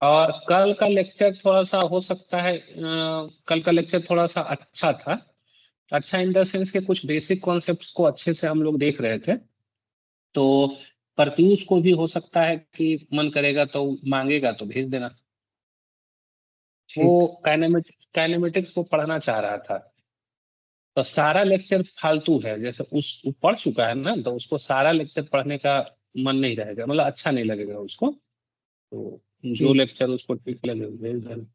और कल का लेक्चर थोड़ा सा हो सकता है, कल का लेक्चर थोड़ा सा अच्छा था। अच्छा इन द सेंस के कुछ बेसिक कॉन्सेप्ट्स को अच्छे से हम लोग देख रहे थे। तो प्रत्यूष को भी हो सकता है कि मन करेगा तो मांगेगा तो भेज देना। वो ठीक। काइनेमेटिक्स को पढ़ना चाह रहा था। तो सारा लेक्चर फालतू है, जैसे वो पढ़ चुका है ना, तो उसको सारा लेक्चर पढ़ने का मन नहीं रहेगा, मतलब अच्छा नहीं लगेगा उसको। तो जो ठीक। लेक्चर उसको ठीक लगे वो भेज देना।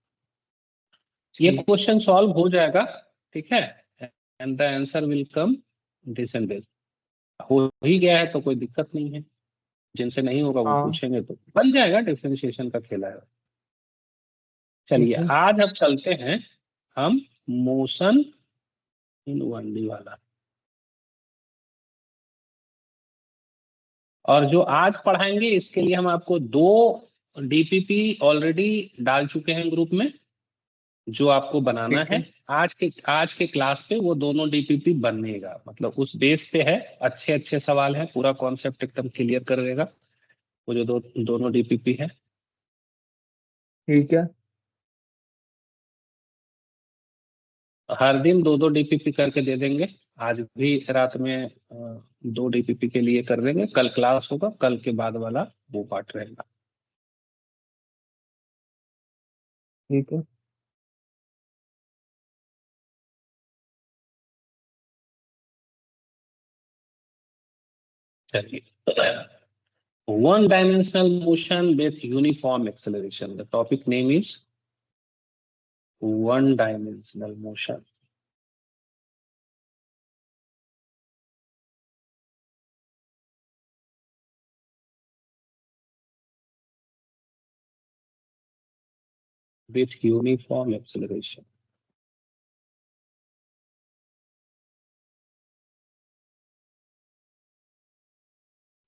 ये ठीक। क्वेश्चन सॉल्व हो जाएगा, ठीक है। And the answer will come this and this. हो ही गया है तो कोई दिक्कत नहीं है। जिनसे नहीं होगा वो हाँ। पूछेंगे तो बन जाएगा, डिफरेंशिएशन का खेला है। ठीक चलिए है। आज अब चलते हैं हम मोशन इन 1D वाला। और जो आज पढ़ाएंगे इसके लिए हम आपको 2 DPP ऑलरेडी डाल चुके हैं ग्रुप में, जो आपको बनाना ठीक है। है। आज के क्लास पे वो दोनों DPP बनेगा, मतलब उस बेस पे है। अच्छे अच्छे सवाल हैं, पूरा कॉन्सेप्ट एकदम क्लियर कर देगा वो जो दोनों DPP है। ठीक है। हर दिन 2 2 DPP करके दे देंगे। आज भी रात में 2 DPP के लिए कर देंगे। कल क्लास होगा, कल के बाद वाला वो पार्ट रहेगा। ठीक है। चलिए, 1 dimensional motion with uniform acceleration. The topic name is 1 dimensional motion with uniform acceleration.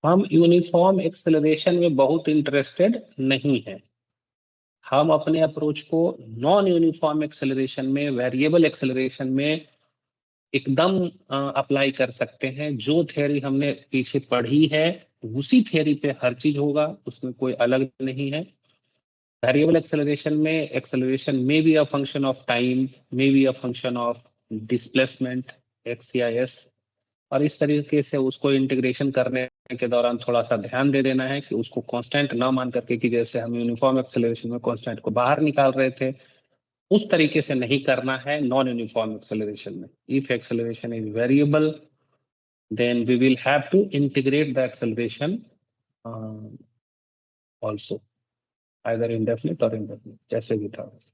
हम यूनिफॉर्म एक्सेलरेशन में बहुत इंटरेस्टेड नहीं है। हम अपने अप्रोच को नॉन यूनिफॉर्म एक्सेलरेशन में, वेरिएबल एक्सेलरेशन में एकदम अप्लाई कर सकते हैं। जो थियरी हमने पीछे पढ़ी है उसी थियरी पे हर चीज होगा, उसमें कोई अलग नहीं है। वेरिएबल एक्सेलरेशन में एक्सेलरेशन में be a function of time, may be a function of displacement, x या एस। और इस तरीके से उसको इंटीग्रेशन करने के दौरान थोड़ा सा ध्यान दे देना है कि उसको कांस्टेंट ना मान करके, कि जैसे हम यूनिफॉर्म एक्सेलरेशन में कांस्टेंट को बाहर निकाल रहे थे उस तरीके से नहीं करना है नॉन यूनिफॉर्म एक्सेलरेशन में। If acceleration is variable then we will have to integrate the acceleration also, either indefinite or indefinite, जैसे भी था वैसे।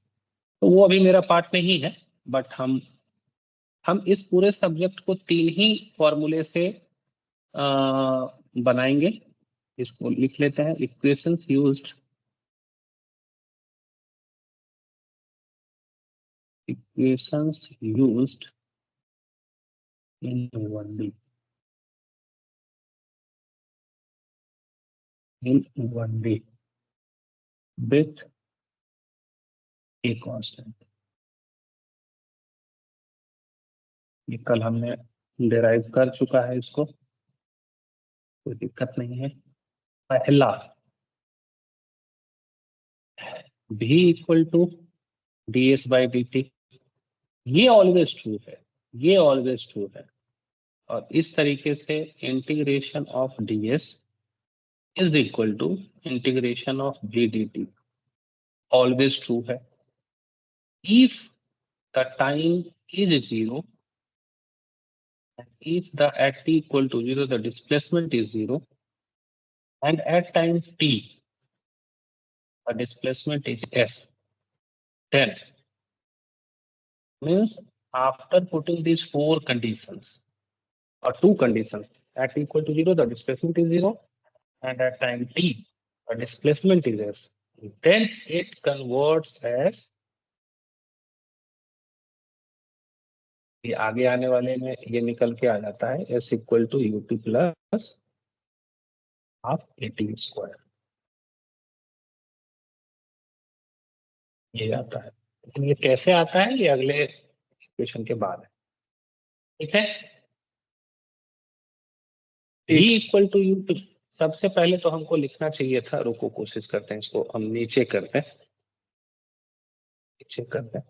तो वो अभी मेरा पार्ट नहीं है। बट हम इस पूरे सब्जेक्ट को 3 ही फॉर्मूले से बनाएंगे। इसको लिख लेते हैं, equations used in 1D with a constant। ये कल हमने डिराइव कर चुका है, इसको कोई दिक्कत नहीं है। पहला, v इक्वल टू ds/dt। ये ऑलवेज ट्रू है, ये ऑलवेज ट्रू है। और इस तरीके से integration of ds is equal to integration of v/dt, always true है। If the time is 0, if the at t equal to 0 the displacement is 0, and at time t the displacement is s, then means after putting these 4 conditions or 2 conditions, at equal to 0 the displacement is 0, and at time t the displacement is s, then it converts as, ये आगे आने वाले में ये निकल के आ जाता है s equal to ut plus half at square, ये आता है। लेकिन ये कैसे आता है ये अगले इक्वेशन के बाद है, ठीक है। v ठीक। इक्वल टू ut सबसे पहले तो हमको लिखना चाहिए था, रुको कोशिश करते हैं, इसको हम नीचे करते हैं, नीचे करते हैं।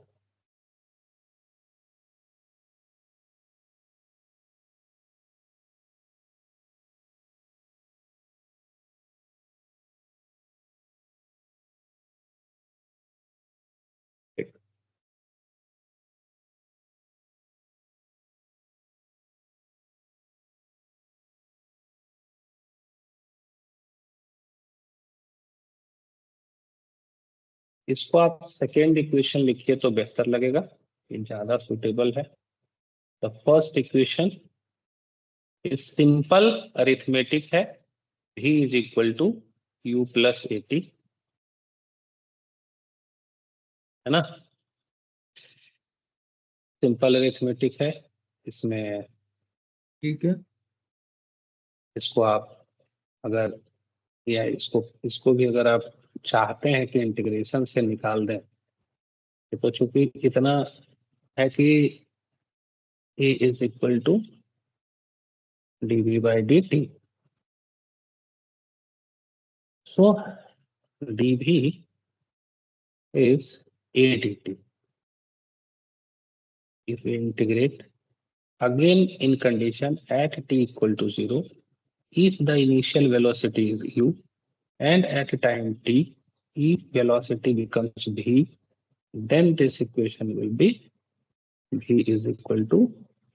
इसको आप सेकेंड इक्वेशन लिखिए तो बेहतर लगेगा, ये ज्यादा सुटेबल है। The first equation is simple arithmetic है, v is equal to u plus AT, है ना। सिंपल अरिथमेटिक है, इसमें ठीक है। इसको आप अगर, या इसको इसको भी अगर आप चाहते हैं कि इंटीग्रेशन से निकाल दें, तो चूंकि इतना है कि a is equal to dv by dt, so dv is a dt. If we integrate again in condition at t equal to 0, if the initial velocity is u and at time t, if velocity becomes v, then this equation will be v is equal to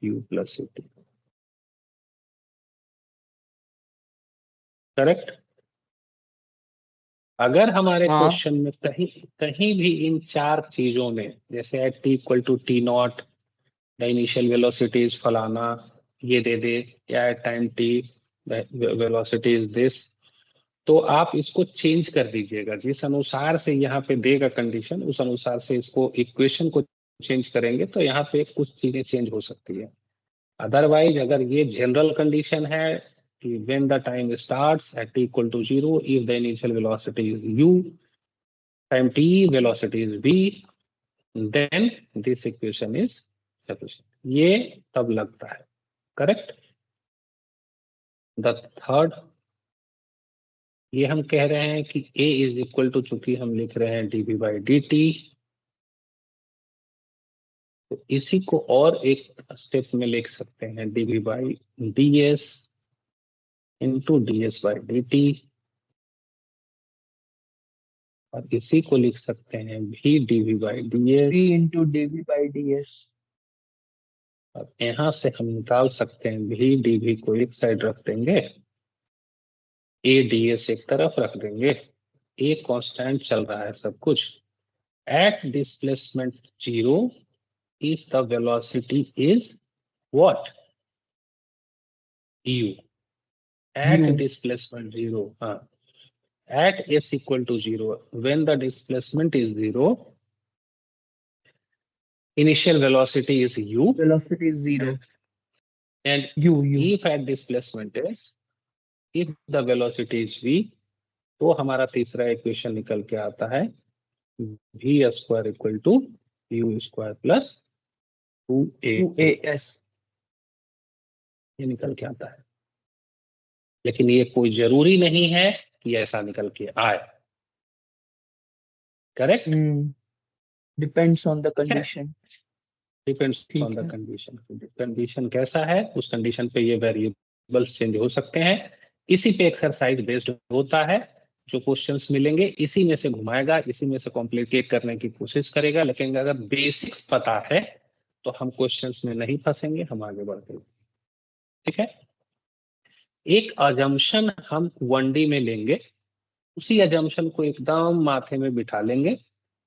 u plus at. Correct. अगर हमारे हाँ। Question में कहीं कहीं भी इन चार चीजों में, जैसे at T equal to T naught, the initial velocity is फलाना, ये दे दे, या at time T velocity is this, तो आप इसको चेंज कर दीजिएगा। जिस अनुसार से यहाँ पे देगा कंडीशन, उस अनुसार से इसको इक्वेशन को चेंज करेंगे तो यहाँ पे कुछ चीजें चेंज हो सकती है। अदरवाइज अगर ये जनरल कंडीशन है कि when the time starts at t equal to 0, if the initial velocity is u, time t velocity is v, then this equation is sufficient. ये तब लगता है। करेक्ट। द थर्ड, ये हम कह रहे हैं कि a इज इक्वल टू, चूंकि हम लिख रहे हैं dv बाई dt, तो इसी को और एक स्टेप में लिख सकते हैं dv by ds into ds by dt, और इसी को लिख सकते हैं भी dv by v ds। Into dv by ds। अब यहां से हम निकाल सकते हैं भी dv को एक साइड रख देंगे, a ds एक तरफ रख देंगे, a कांस्टेंट चल रहा है सब कुछ। At displacement 0, if the velocity is what, u, at u। displacement 0, हाँ, at s equal to 0, when the displacement is 0, initial velocity is u, velocity zero. and u u। if at displacement is, if the velocity is v, तो हमारा तीसरा equation निकल के आता है v square equal to u square plus 2as, ये निकल के आता है। लेकिन ये कोई जरूरी नहीं है कि ऐसा निकल के आए। Correct. Depends on the condition. Depends on ठीक द है। कंडीशन। कंडीशन कैसा है, उस कंडीशन पे ये वेरिएबल्स चेंज हो सकते हैं। इसी पे एक्सरसाइज बेस्ड होता है। जो क्वेश्चंस मिलेंगे इसी में से घुमाएगा, इसी में से कॉम्प्लिकेट करने की कोशिश करेगा। लेकिन अगर बेसिक्स पता है तो हम क्वेश्चंस में नहीं फंसेंगे, हम आगे बढ़ते हैं। ठीक है। एक अजम्पशन हम 1D में लेंगे, उसी अजम्पशन को एकदम माथे में बिठा लेंगे।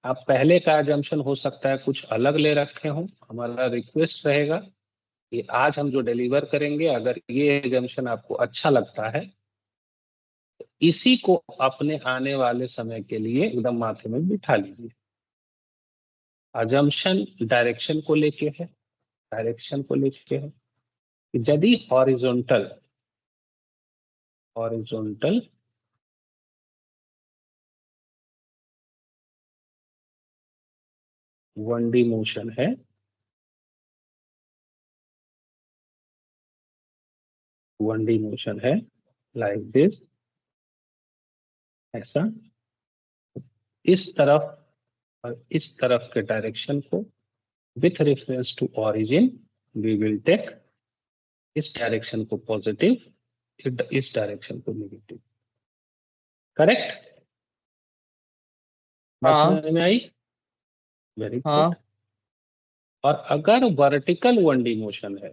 आप पहले का अजम्पशन हो सकता है कुछ अलग ले रखे हो, हमारा रिक्वेस्ट रहेगा कि आज हम जो डिलीवर करेंगे, अगर ये अजम्पशन आपको अच्छा लगता है तो इसी को अपने आने वाले समय के लिए एकदम माथे में बिठा लीजिए। अजम्पशन डायरेक्शन को लेके है, डायरेक्शन को लेके है कि यदि हॉरिजॉन्टल हॉरिजॉन्टल 1D मोशन है, लाइक दिस, ऐसा इस तरफ और इस तरफ के डायरेक्शन को with reference to origin we will take इस डायरेक्शन को पॉजिटिव, इस डायरेक्शन को नेगेटिव। करेक्ट? बात हाँ समझ में आई? Very good. हाँ और अगर वर्टिकल 1D मोशन है,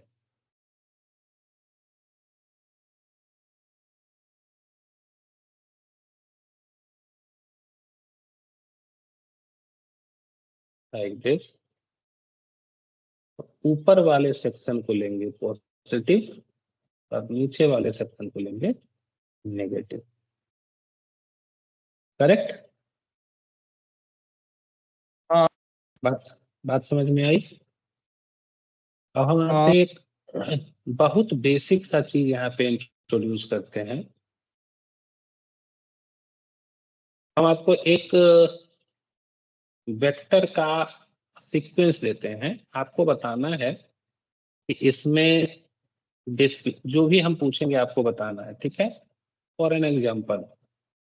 लाइक दिस, ऊपर वाले सेक्शन को लेंगे पॉजिटिव और नीचे वाले सेक्शन को लेंगे नेगेटिव। करेक्ट? हाँ बात बात समझ में आई? अब हम हाँ आपसे एक बहुत बेसिक सा चीज यहाँ पे इंट्रोड्यूस करते हैं। हम आपको एक वेक्टर का सीक्वेंस देते हैं, आपको बताना है कि इसमें जो भी हम पूछेंगे आपको बताना है, ठीक है? फॉर एन एग्जाम्पल,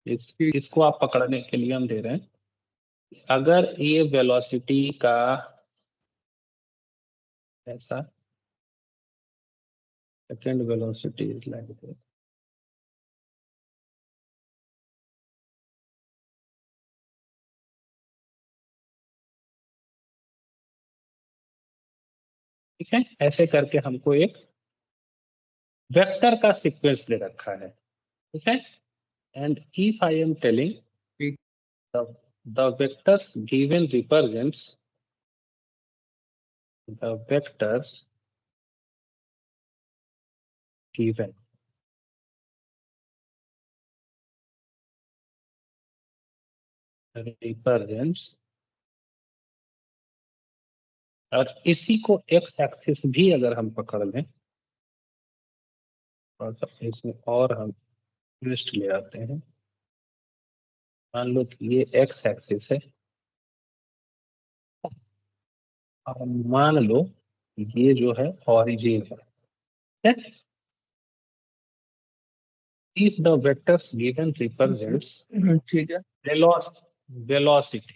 ठीक। इसको आप पकड़ने के लिए हम दे रहे हैं, अगर ये वेलोसिटी का ऐसा second velocity is like this, ठीक है? ऐसे करके हमको एक वेक्टर का सीक्वेंस दे रखा है, ठीक है? And if I am telling ठीक। the vectors given represents the vectors given represents, और इसी को एक्स एक्सिस भी अगर हम पकड़ लें और इसमें और हम ट्विस्ट ले आते हैं, मान लो कि ये एक्स एक्सिस है और मान लो ये जो है ऑरिजिन है। If the vectors given represents ठीक है। वेलोसिटी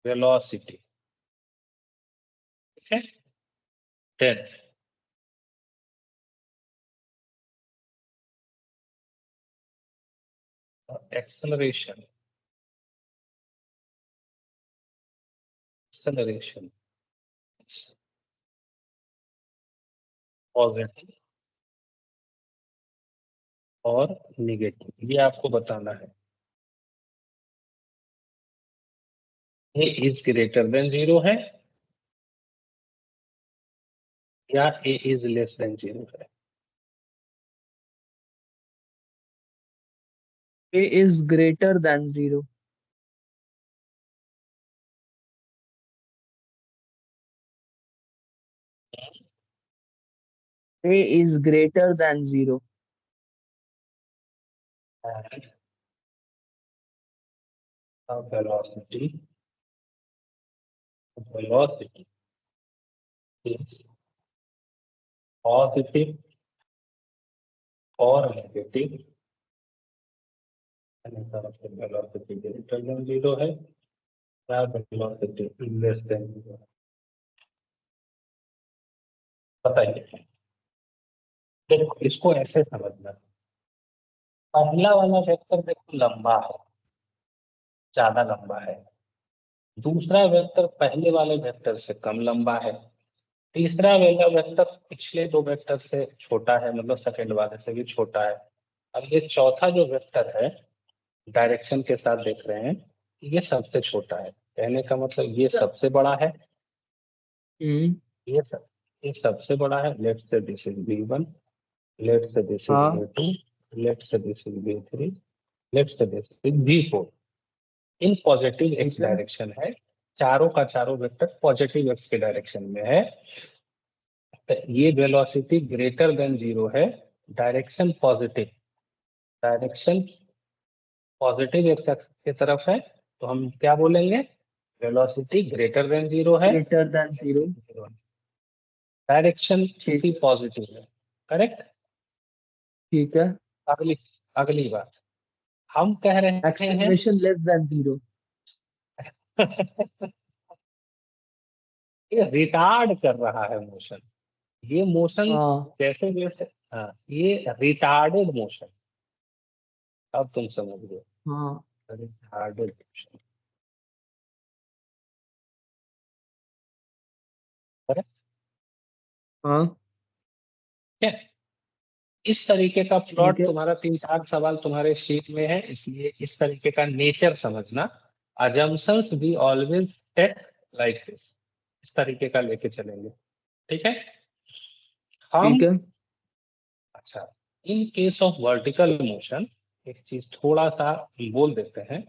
वेलोसिटी, ठीक है? देन acceleration पॉजिटिव और निगेटिव, ये आपको बताना है। ए इज ग्रेटर देन 0 है या ए इज लेस देन 0 है? A is greater than 0. A is greater than 0. And the velocity is positive or negative, यानी कि velocity greater than 0 है या velocity less than 0 है? बताइए। देखो इसको ऐसे समझना, पहला वाला वेक्टर देखो लंबा है, ज्यादा लंबा है। दूसरा वेक्टर पहले वाले वेक्टर से कम लंबा है। तीसरा वाला वेक्टर पिछले दो वेक्टर से छोटा है, मतलब सेकंड वाले से भी छोटा है। अब ये चौथा जो वेक्टर है, डायरेक्शन के साथ देख रहे हैं, ये सबसे छोटा है। कहने का मतलब ये सबसे बड़ा है, हम्म। ये सबसे बड़ा है। Let's say this is B1, let's say this is हाँ B2, let's say this is B3, let's say this is B4। In positive x ठीक है। डायरेक्शन है, चारों का चारों वेक्टर पॉजिटिव एक्स के डायरेक्शन में है। तो ये वेलोसिटी ग्रेटर देन 0 है, डायरेक्शन पॉजिटिव एक्स एक्स की तरफ है, तो हम क्या बोलेंगे? वेलोसिटी ग्रेटर देन 0 है, Greater than 0. डायरेक्शन ठीक। चूंकि पॉजिटिव है। करेक्ट? ठीक है। अगली अगली बात हम कह रहे हैं एक्सेलरेशन लेस देन 0। ये रिटार्ड कर रहा है मोशन, ये मोशन हाँ जैसे जैसे, हाँ ये रिटार्डेड मोशन, अब तुम समझ गए, हाँ रिटार्डेड मोशन। हाँ। ठीक है, इस तरीके का ठीक प्लॉट है। तुम्हारा 3-4 सवाल तुम्हारे शीट में है, इसलिए इस तरीके का नेचर समझना। अजम्पशंस भी ऑलवेज टेक लाइक दिस, इस तरीके का लेके चलेंगे। ठीक है, हम, ठीक है। अच्छा, in case of vertical motion एक चीज थोड़ा सा हम बोल देते हैं,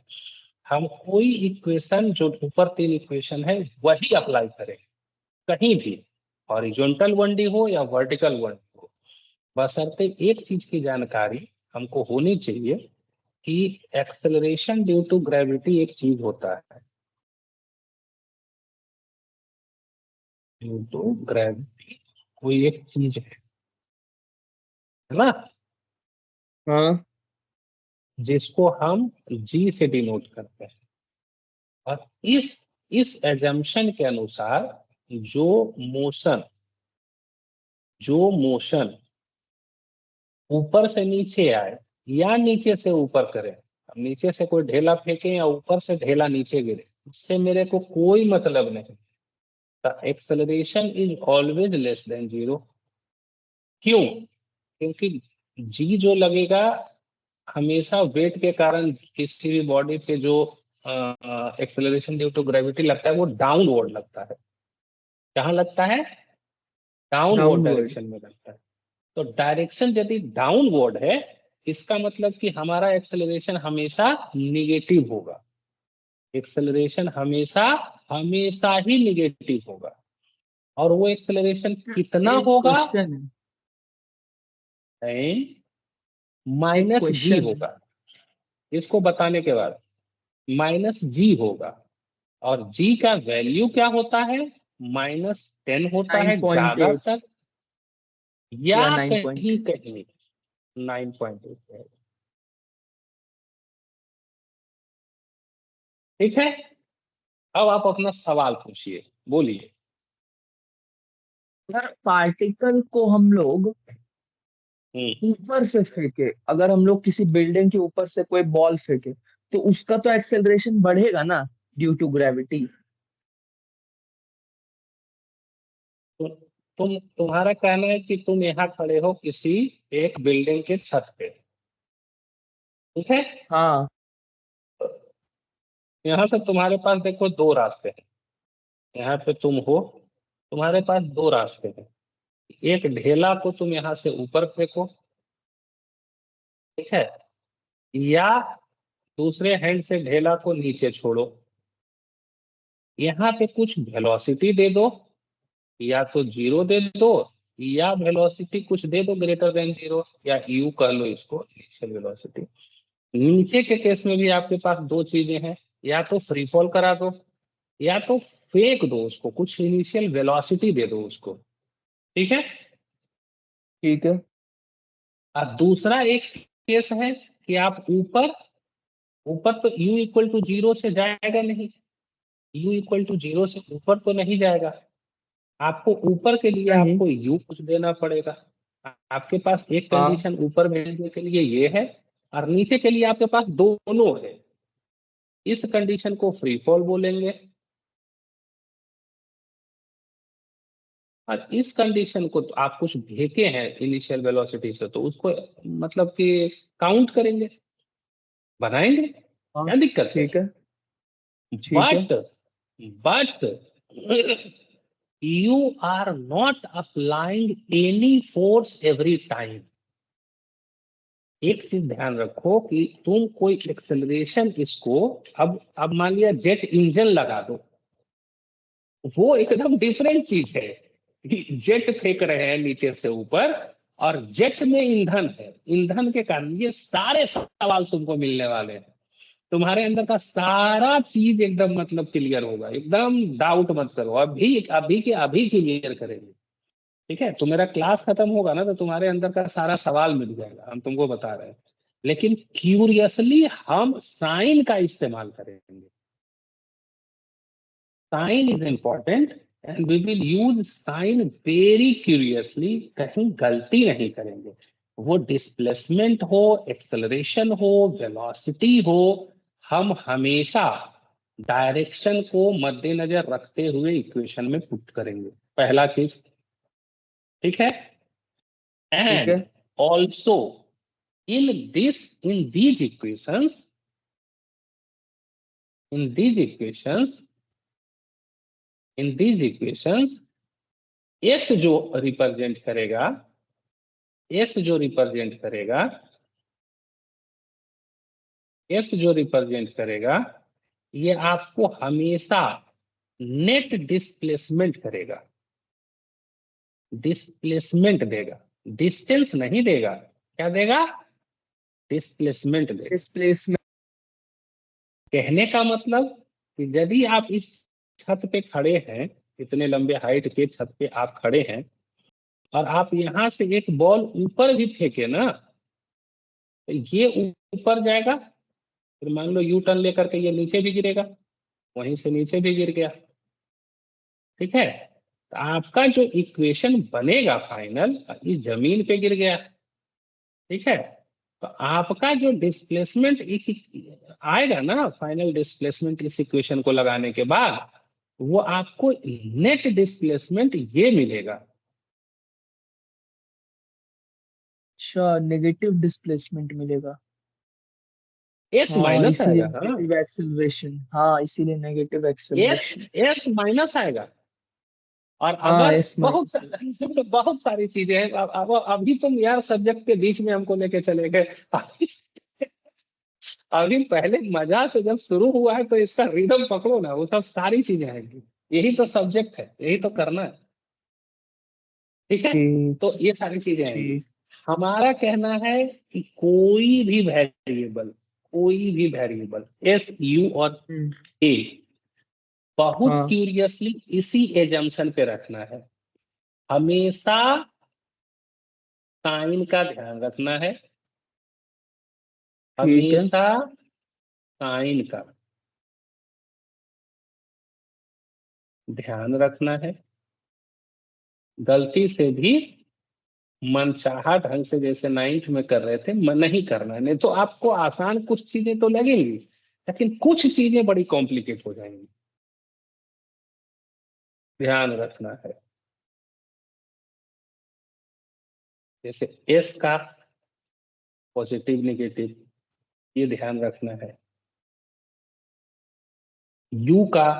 हम कोई इक्वेशन जो ऊपर 3 इक्वेशन है वही अप्लाई करें कहीं भी, हॉरिजॉन्टल 1D हो या वर्टिकल 1D हो, बशर्ते एक चीज की जानकारी हमको होनी चाहिए कि एक्सेलरेशन ड्यू टू ग्रेविटी एक चीज होता है, ड्यू टू ग्रेविटी कोई एक चीज है ना, हाँ जिसको हम जी से डिनोट करते हैं। और इस एजम्पशन के अनुसार जो मोशन जो मोशन ऊपर से नीचे आए या नीचे से ऊपर करे, अब नीचे से कोई ढेला फेंके या ऊपर से ढेला नीचे गिरे, इससे मेरे को कोई मतलब नहीं, the acceleration is always less than 0। क्यों? क्योंकि जी जो लगेगा हमेशा वेट के कारण किसी भी बॉडी पे जो एक्सेलरेशन ड्यू टू ग्रेविटी लगता है वो डाउनवर्ड लगता है। कहाँ लगता है? Downward downward. डायरेक्शन में लगता है। तो डायरेक्शन यदि डाउनवर्ड है, इसका मतलब कि हमारा एक्सेलरेशन हमेशा निगेटिव होगा, एक्सेलरेशन हमेशा हमेशा ही निगेटिव होगा। और वो एक्सेलरेशन कितना एक होगा? क्वेश्चन है। एक माइनस जी क्वेश्चन है। होगा, इसको बताने के बाद माइनस जी होगा। और जी का वैल्यू क्या होता है? -10 होता नाइन है पॉइंट एट ज्यादातर, या या 9 पॉइंट। कहीं कहीं 9.8। ठीक है, अब आप अपना सवाल पूछिए, बोलिए। अगर पार्टिकल को हम लोग हम्म। ऊपर से फेंके, अगर हम लोग किसी बिल्डिंग के ऊपर से कोई बॉल फेंके, तो उसका तो एक्सेलरेशन बढ़ेगा ना, ड्यू टू ग्रेविटी। तो तुम्हारा कहना है कि तुम यहाँ खड़े हो किसी एक बिल्डिंग के छत पे, ठीक है, हाँ यहाँ से तुम्हारे पास देखो 2 रास्ते हैं, यहाँ पे तुम हो, तुम्हारे पास 2 रास्ते हैं। एक ढेला को तुम यहाँ से ऊपर फेंको, ठीक है, या दूसरे हैंड से ढेला को नीचे छोड़ो, यहाँ पे कुछ वेलोसिटी दे दो, या तो 0 दे दो, या वेलोसिटी कुछ दे दो ग्रेटर देन 0, या यू कह लो इसको इनिशियल वेलोसिटी। नीचे के केस में भी आपके पास 2 चीजें हैं, या तो फ्री फॉल करा दो, या तो फेंक दो उसको, कुछ इनिशियल वेलोसिटी दे दो उसको। ठीक है, ठीक है। और दूसरा एक केस है कि आप ऊपर, ऊपर तो u इक्वल टू 0 से जाएगा नहीं, u इक्वल टू 0 से ऊपर तो नहीं जाएगा, आपको ऊपर के लिए नहीं। आपको u कुछ देना पड़ेगा। आपके पास एक हाँ कंडीशन ऊपर भेजने के लिए ये है, और नीचे के लिए आपके पास दोनों है, इस कंडीशन को फ्री फॉल बोलेंगे। और इस कंडीशन को तो आप कुछ फेंके हैं इनिशियल वेलोसिटी से, तो उसको मतलब कि काउंट करेंगे, बनाएंगे, हाँ। क्या दिक्कत है? ठीक है। ठीक है। But but you are not applying any force every time। एक चीज ध्यान रखो कि तुम कोई एक्सेलरेशन इसको, अब मान लिया जेट इंजन लगा दो, वो एकदम डिफरेंट चीज है। जेट फेंक रहे हैं नीचे से ऊपर, और जेट में ईंधन है, ईंधन के कारण ये सारे सवाल तुमको मिलने वाले हैं, तुम्हारे अंदर का सारा चीज एकदम मतलब क्लियर होगा, एकदम डाउट मत करो, अभी अभी के अभी क्लियर करेंगे। ठीक है, तो मेरा क्लास खत्म होगा ना, तो तुम्हारे अंदर का सारा सवाल मिल जाएगा, हम तुमको बता रहे हैं। लेकिन क्यूरियसली हम साइन का इस्तेमाल करेंगे। Sign is important and we will use sign very curiously, कहीं गलती नहीं करेंगे। वो डिस्प्लेसमेंट हो, एक्सेलरेशन हो, वेलोसिटी हो, हम हमेशा डायरेक्शन को मद्देनजर रखते हुए इक्वेशन में पुट करेंगे, पहला चीज। ठीक है। ठीक एंड है। Also in these equations in these equations in these equations s जो रिप्रेजेंट करेगा s जो रिप्रेजेंट करेगा s जो रिप्रेजेंट करेगा ये आपको हमेशा नेट डिस्प्लेसमेंट करेगा, डिस्प्लेसमेंट देगा, डिस्टेंस नहीं देगा। क्या देगा? डिस्प्लेसमेंट देगा। डिस्प्लेसमेंट। कहने का मतलब कि यदि आप इस छत पे खड़े हैं, इतने लंबे हाइट के छत पे आप खड़े हैं, और आप यहां से एक बॉल ऊपर भी फेंके ना, तो ये ऊपर जाएगा, फिर मान लो यू टर्न लेकर के ये नीचे भी गिरेगा, वहीं से नीचे भी गिर गया। ठीक है। तो आपका जो इक्वेशन बनेगा फाइनल, ये जमीन पे गिर गया। ठीक है। तो आपका जो डिस्प्लेसमेंट आएगा ना, फाइनल डिस्प्लेसमेंट इस इक्वेशन को लगाने के बाद, वो आपको नेट डिस्प्लेसमेंट ये मिलेगा। अच्छा, नेगेटिव डिस्प्लेसमेंट मिलेगा। एस हाँ माइनस इसीलिए आएगा। हाँ, नेगेटिव एक्सेलरेशन, हाँ इसीलिए negative S acceleration. S minus आएगा। और हाँ अगर एस बहुत माइनस। बहुत सारी चीजें हैं। अब अभी तुम यार सब्जेक्ट के बीच में हमको लेके चले गए। अभी अभी पहले मजा से जब शुरू हुआ है तो इसका रिदम पकड़ो ना, वो सब सारी चीजें आएंगी। यही तो सब्जेक्ट है, यही तो करना है। ठीक है। ठीक। तो ये सारी चीजें आएंगी। ठीक। हमारा कहना है कि कोई भी वेरिएबल एस यू और हम्म। ए, बहुत हाँ क्यूरियसली इसी एजम्पशन पे रखना है। हमेशा साइन का ध्यान रखना है, ठीक है। हमेशा साइन का ध्यान रखना है। गलती से भी मनचाहा ढंग से जैसे नाइन्थ में कर रहे थे, मन नहीं करना है, नहीं तो आपको आसान कुछ चीजें तो लगेंगी, लेकिन कुछ चीजें बड़ी कॉम्प्लिकेट हो जाएंगी। ध्यान रखना है। जैसे एस का पॉजिटिव नेगेटिव, ये ध्यान रखना है। यू का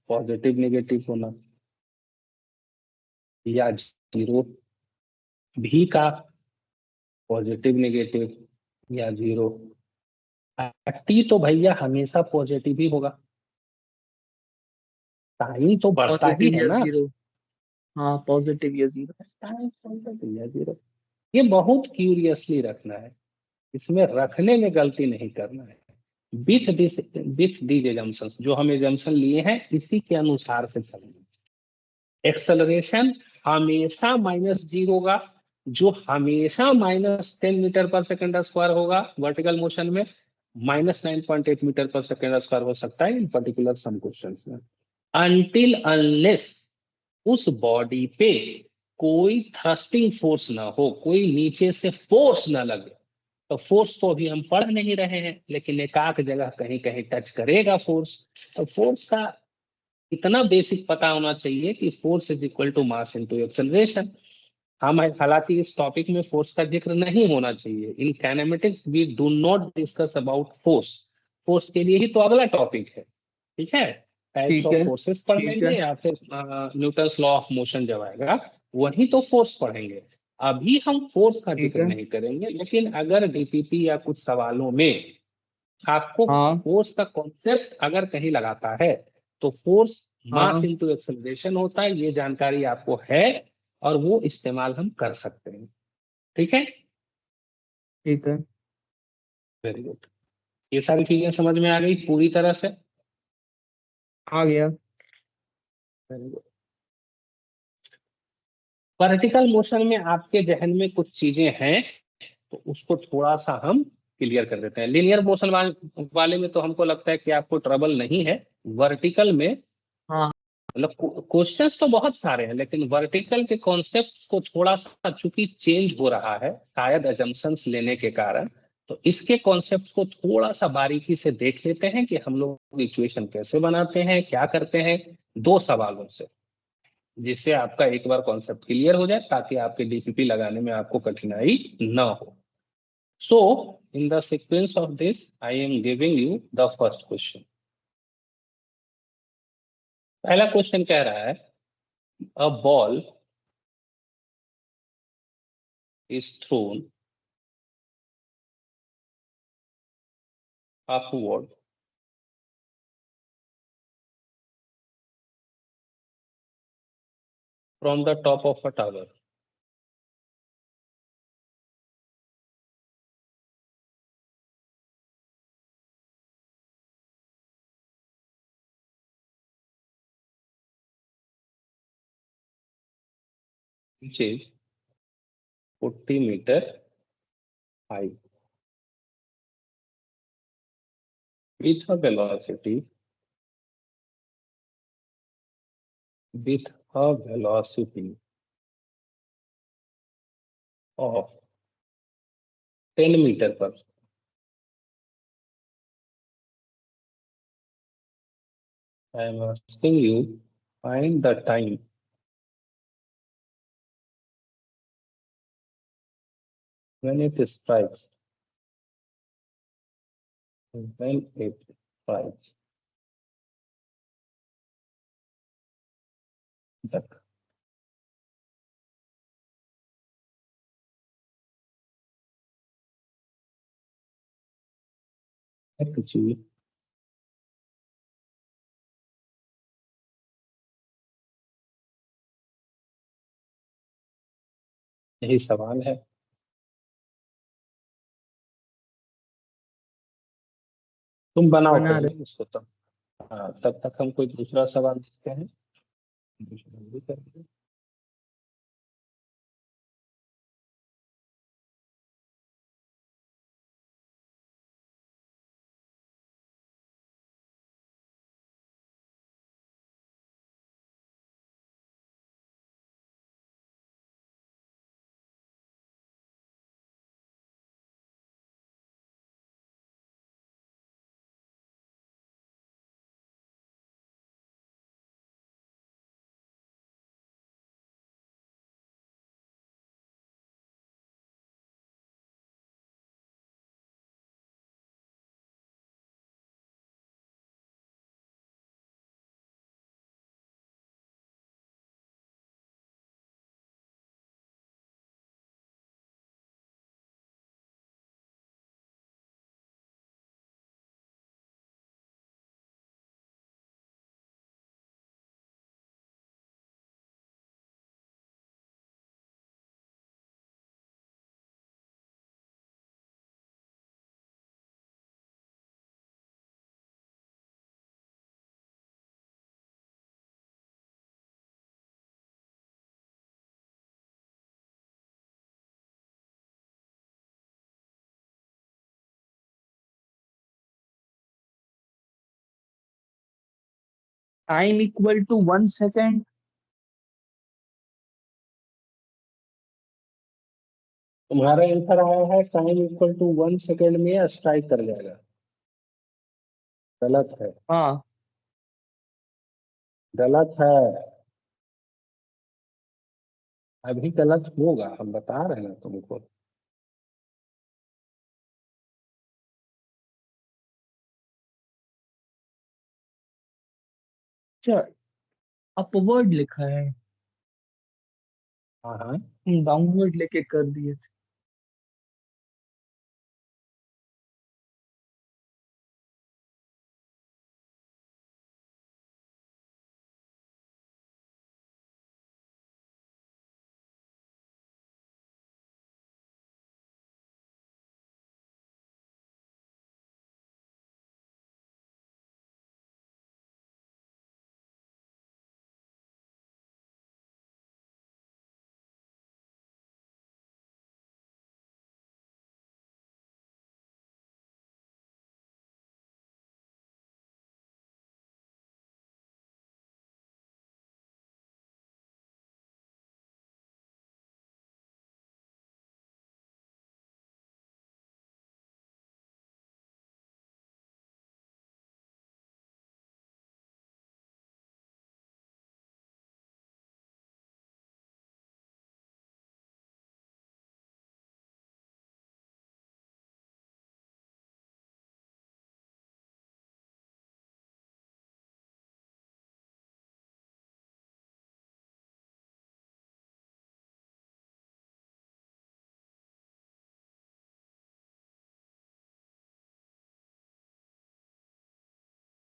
पॉजिटिव नेगेटिव होना या जीरो, भी का पॉजिटिव नेगेटिव या जीरो, टी तो भैया हमेशा पॉजिटिव ही होगा, साइन तो बढ़ता ही पॉजिटिव है या ना। जीरो। हाँ पॉजिटिव या जीरो। साइन पॉजिटिव या जीरो, ये बहुत क्यूरियसली रखना है, इसमें रखने में गलती नहीं करना है। विथ दिस एजम्पशंस, जो हम एजम्पशन लिए हैं इसी के अनुसार से चलेंगे। एक्सेलरेशन हमेशा -g होगा, जो हमेशा -10 मीटर पर सेकंड स्क्वायर होगा वर्टिकल मोशन में, -9.8 मीटर पर सेकंड स्क्वायर हो सकता है इन पर्टिकुलर सम क्वेश्चंस में, अनटिल अनलेस उस बॉडी पे कोई थ्रस्टिंग फोर्स ना हो, कोई नीचे से फोर्स ना लगे। तो फोर्स तो अभी हम पढ़ नहीं रहे हैं, लेकिन एकाक जगह कहीं कहीं टच करेगा फोर्स। तो फोर्स का इतना बेसिक पता होना चाहिए कि force is equal to mass into acceleration. हम हालांकि इस टॉपिक में फोर्स का जिक्र नहीं होना चाहिए, in kinematics we do not discuss about force. Force के लिए ही तो अगला टॉपिक है। ठीक है। टाइप्स ठीक ऑफ है। फोर्सेस पढ़ ठीक लेंगे, है। या फिर न्यूटन्स लॉ ऑफ मोशन जब आएगा वही तो फोर्स पढ़ेंगे। अभी हम फोर्स का ठीक जिक्र है। नहीं करेंगे, लेकिन अगर डीपीपी या कुछ सवालों में आपको हाँ। फोर्स का कॉन्सेप्ट अगर कहीं लगाता है, तो फोर्स मास हाँ। इनटू एक्सेलरेशन होता है, ये जानकारी आपको है, और वो इस्तेमाल हम कर सकते हैं। ठीक है। ठीक है। Very good. ये सारी चीजें समझ में आ गई पूरी तरह से। आ गया। Very good. वर्टिकल मोशन में आपके जहन में कुछ चीजें हैं, तो उसको थोड़ा सा हम क्लियर कर देते हैं। लीनियर मोशन वाले में तो हमको लगता है कि आपको ट्रबल नहीं है। वर्टिकल में हाँ। मतलब क्वेश्चंस तो बहुत सारे हैं, लेकिन वर्टिकल के कॉन्सेप्ट्स को थोड़ा सा चूंकि चेंज हो रहा है शायद अजम्पशंस लेने के कारण, तो इसके कॉन्सेप्ट्स को थोड़ा सा बारीकी से देख लेते हैं कि हम लोग इक्वेशन कैसे बनाते हैं, क्या करते हैं, दो सवालों से, जिससे आपका एक बार कॉन्सेप्ट क्लियर हो जाए ताकि आपके डीपीपी लगाने में आपको कठिनाई न हो। So in the sequence of this I am giving you the first question. पहला क्वेश्चन कह रहा है a ball is thrown upward from the top of a tower which is 40 meter high with a velocity with a velocity of 10 meter per second. I am asking you find the time when it strikes when it strikes the जी। यही सवाल है, तुम बनाओ बना रहे। पहले इसको तब। हाँ, तब तक हम कोई दूसरा सवाल देखते हैं। दूसरा भी करते हैं। Time equal to 1 second. तुम्हारा आंसर आया है टाइम इक्वल टू 1 सेकेंड में स्ट्राइक कर जाएगा। गलत है। हाँ। गलत है। अभी गलत होगा, हम बता रहे हैं तुमको। अच्छा, अपवर्ड लिखा है। हाँ हाँ। डाउनवर्ड लेके कर दिए।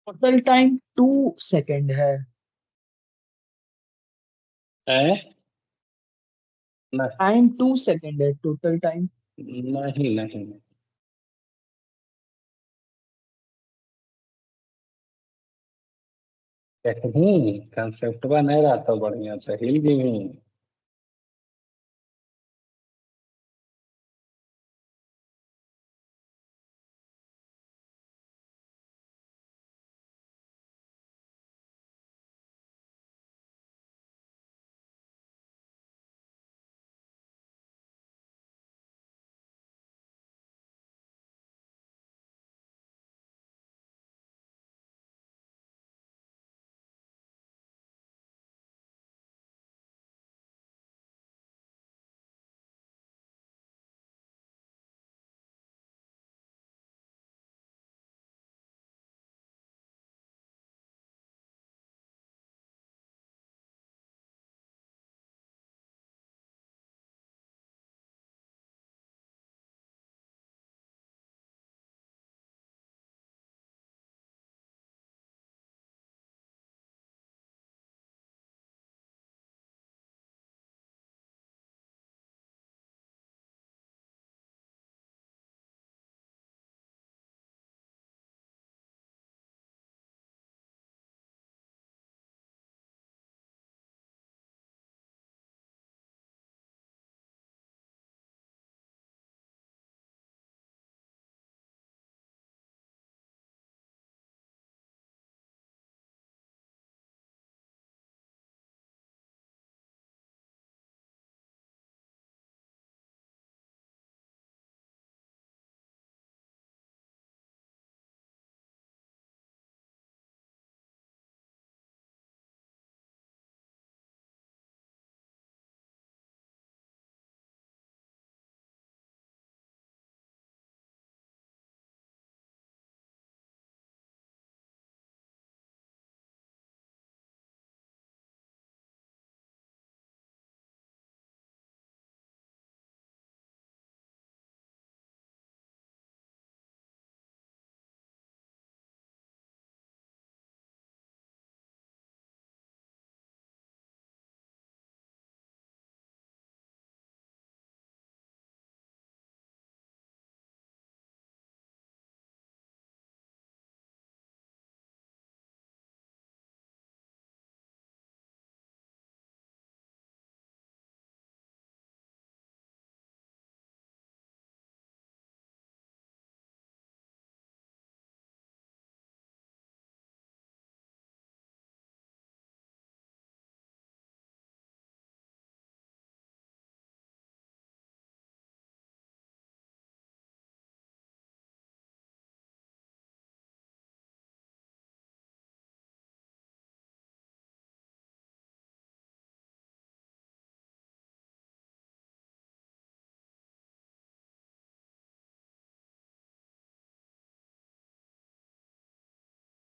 टोटल टाइम 2 सेकेंड है। है? नहीं, टाइम 2 सेकेंड है टोटल टाइम। नहीं, नहीं। देखी कंसेप्ट नहीं रहा तो बढ़िया से हिल गई।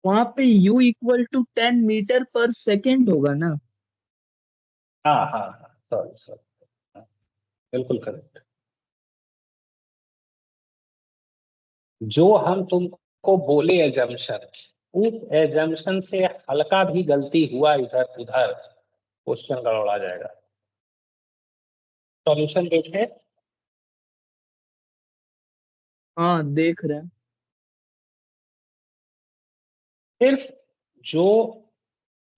वहां पे U = 10 मीटर पर सेकेंड होगा ना। हाँ, हाँ, हाँ, सॉरी, सॉरी। हाँ, बिल्कुल करेक्ट। जो हम तुमको बोले एजम्पशन, उस एजम्पशन से हल्का भी गलती हुआ इधर उधर, क्वेश्चन गड़बड़ा जाएगा। सॉल्यूशन देखें। हाँ देख रहे हैं। सिर्फ जो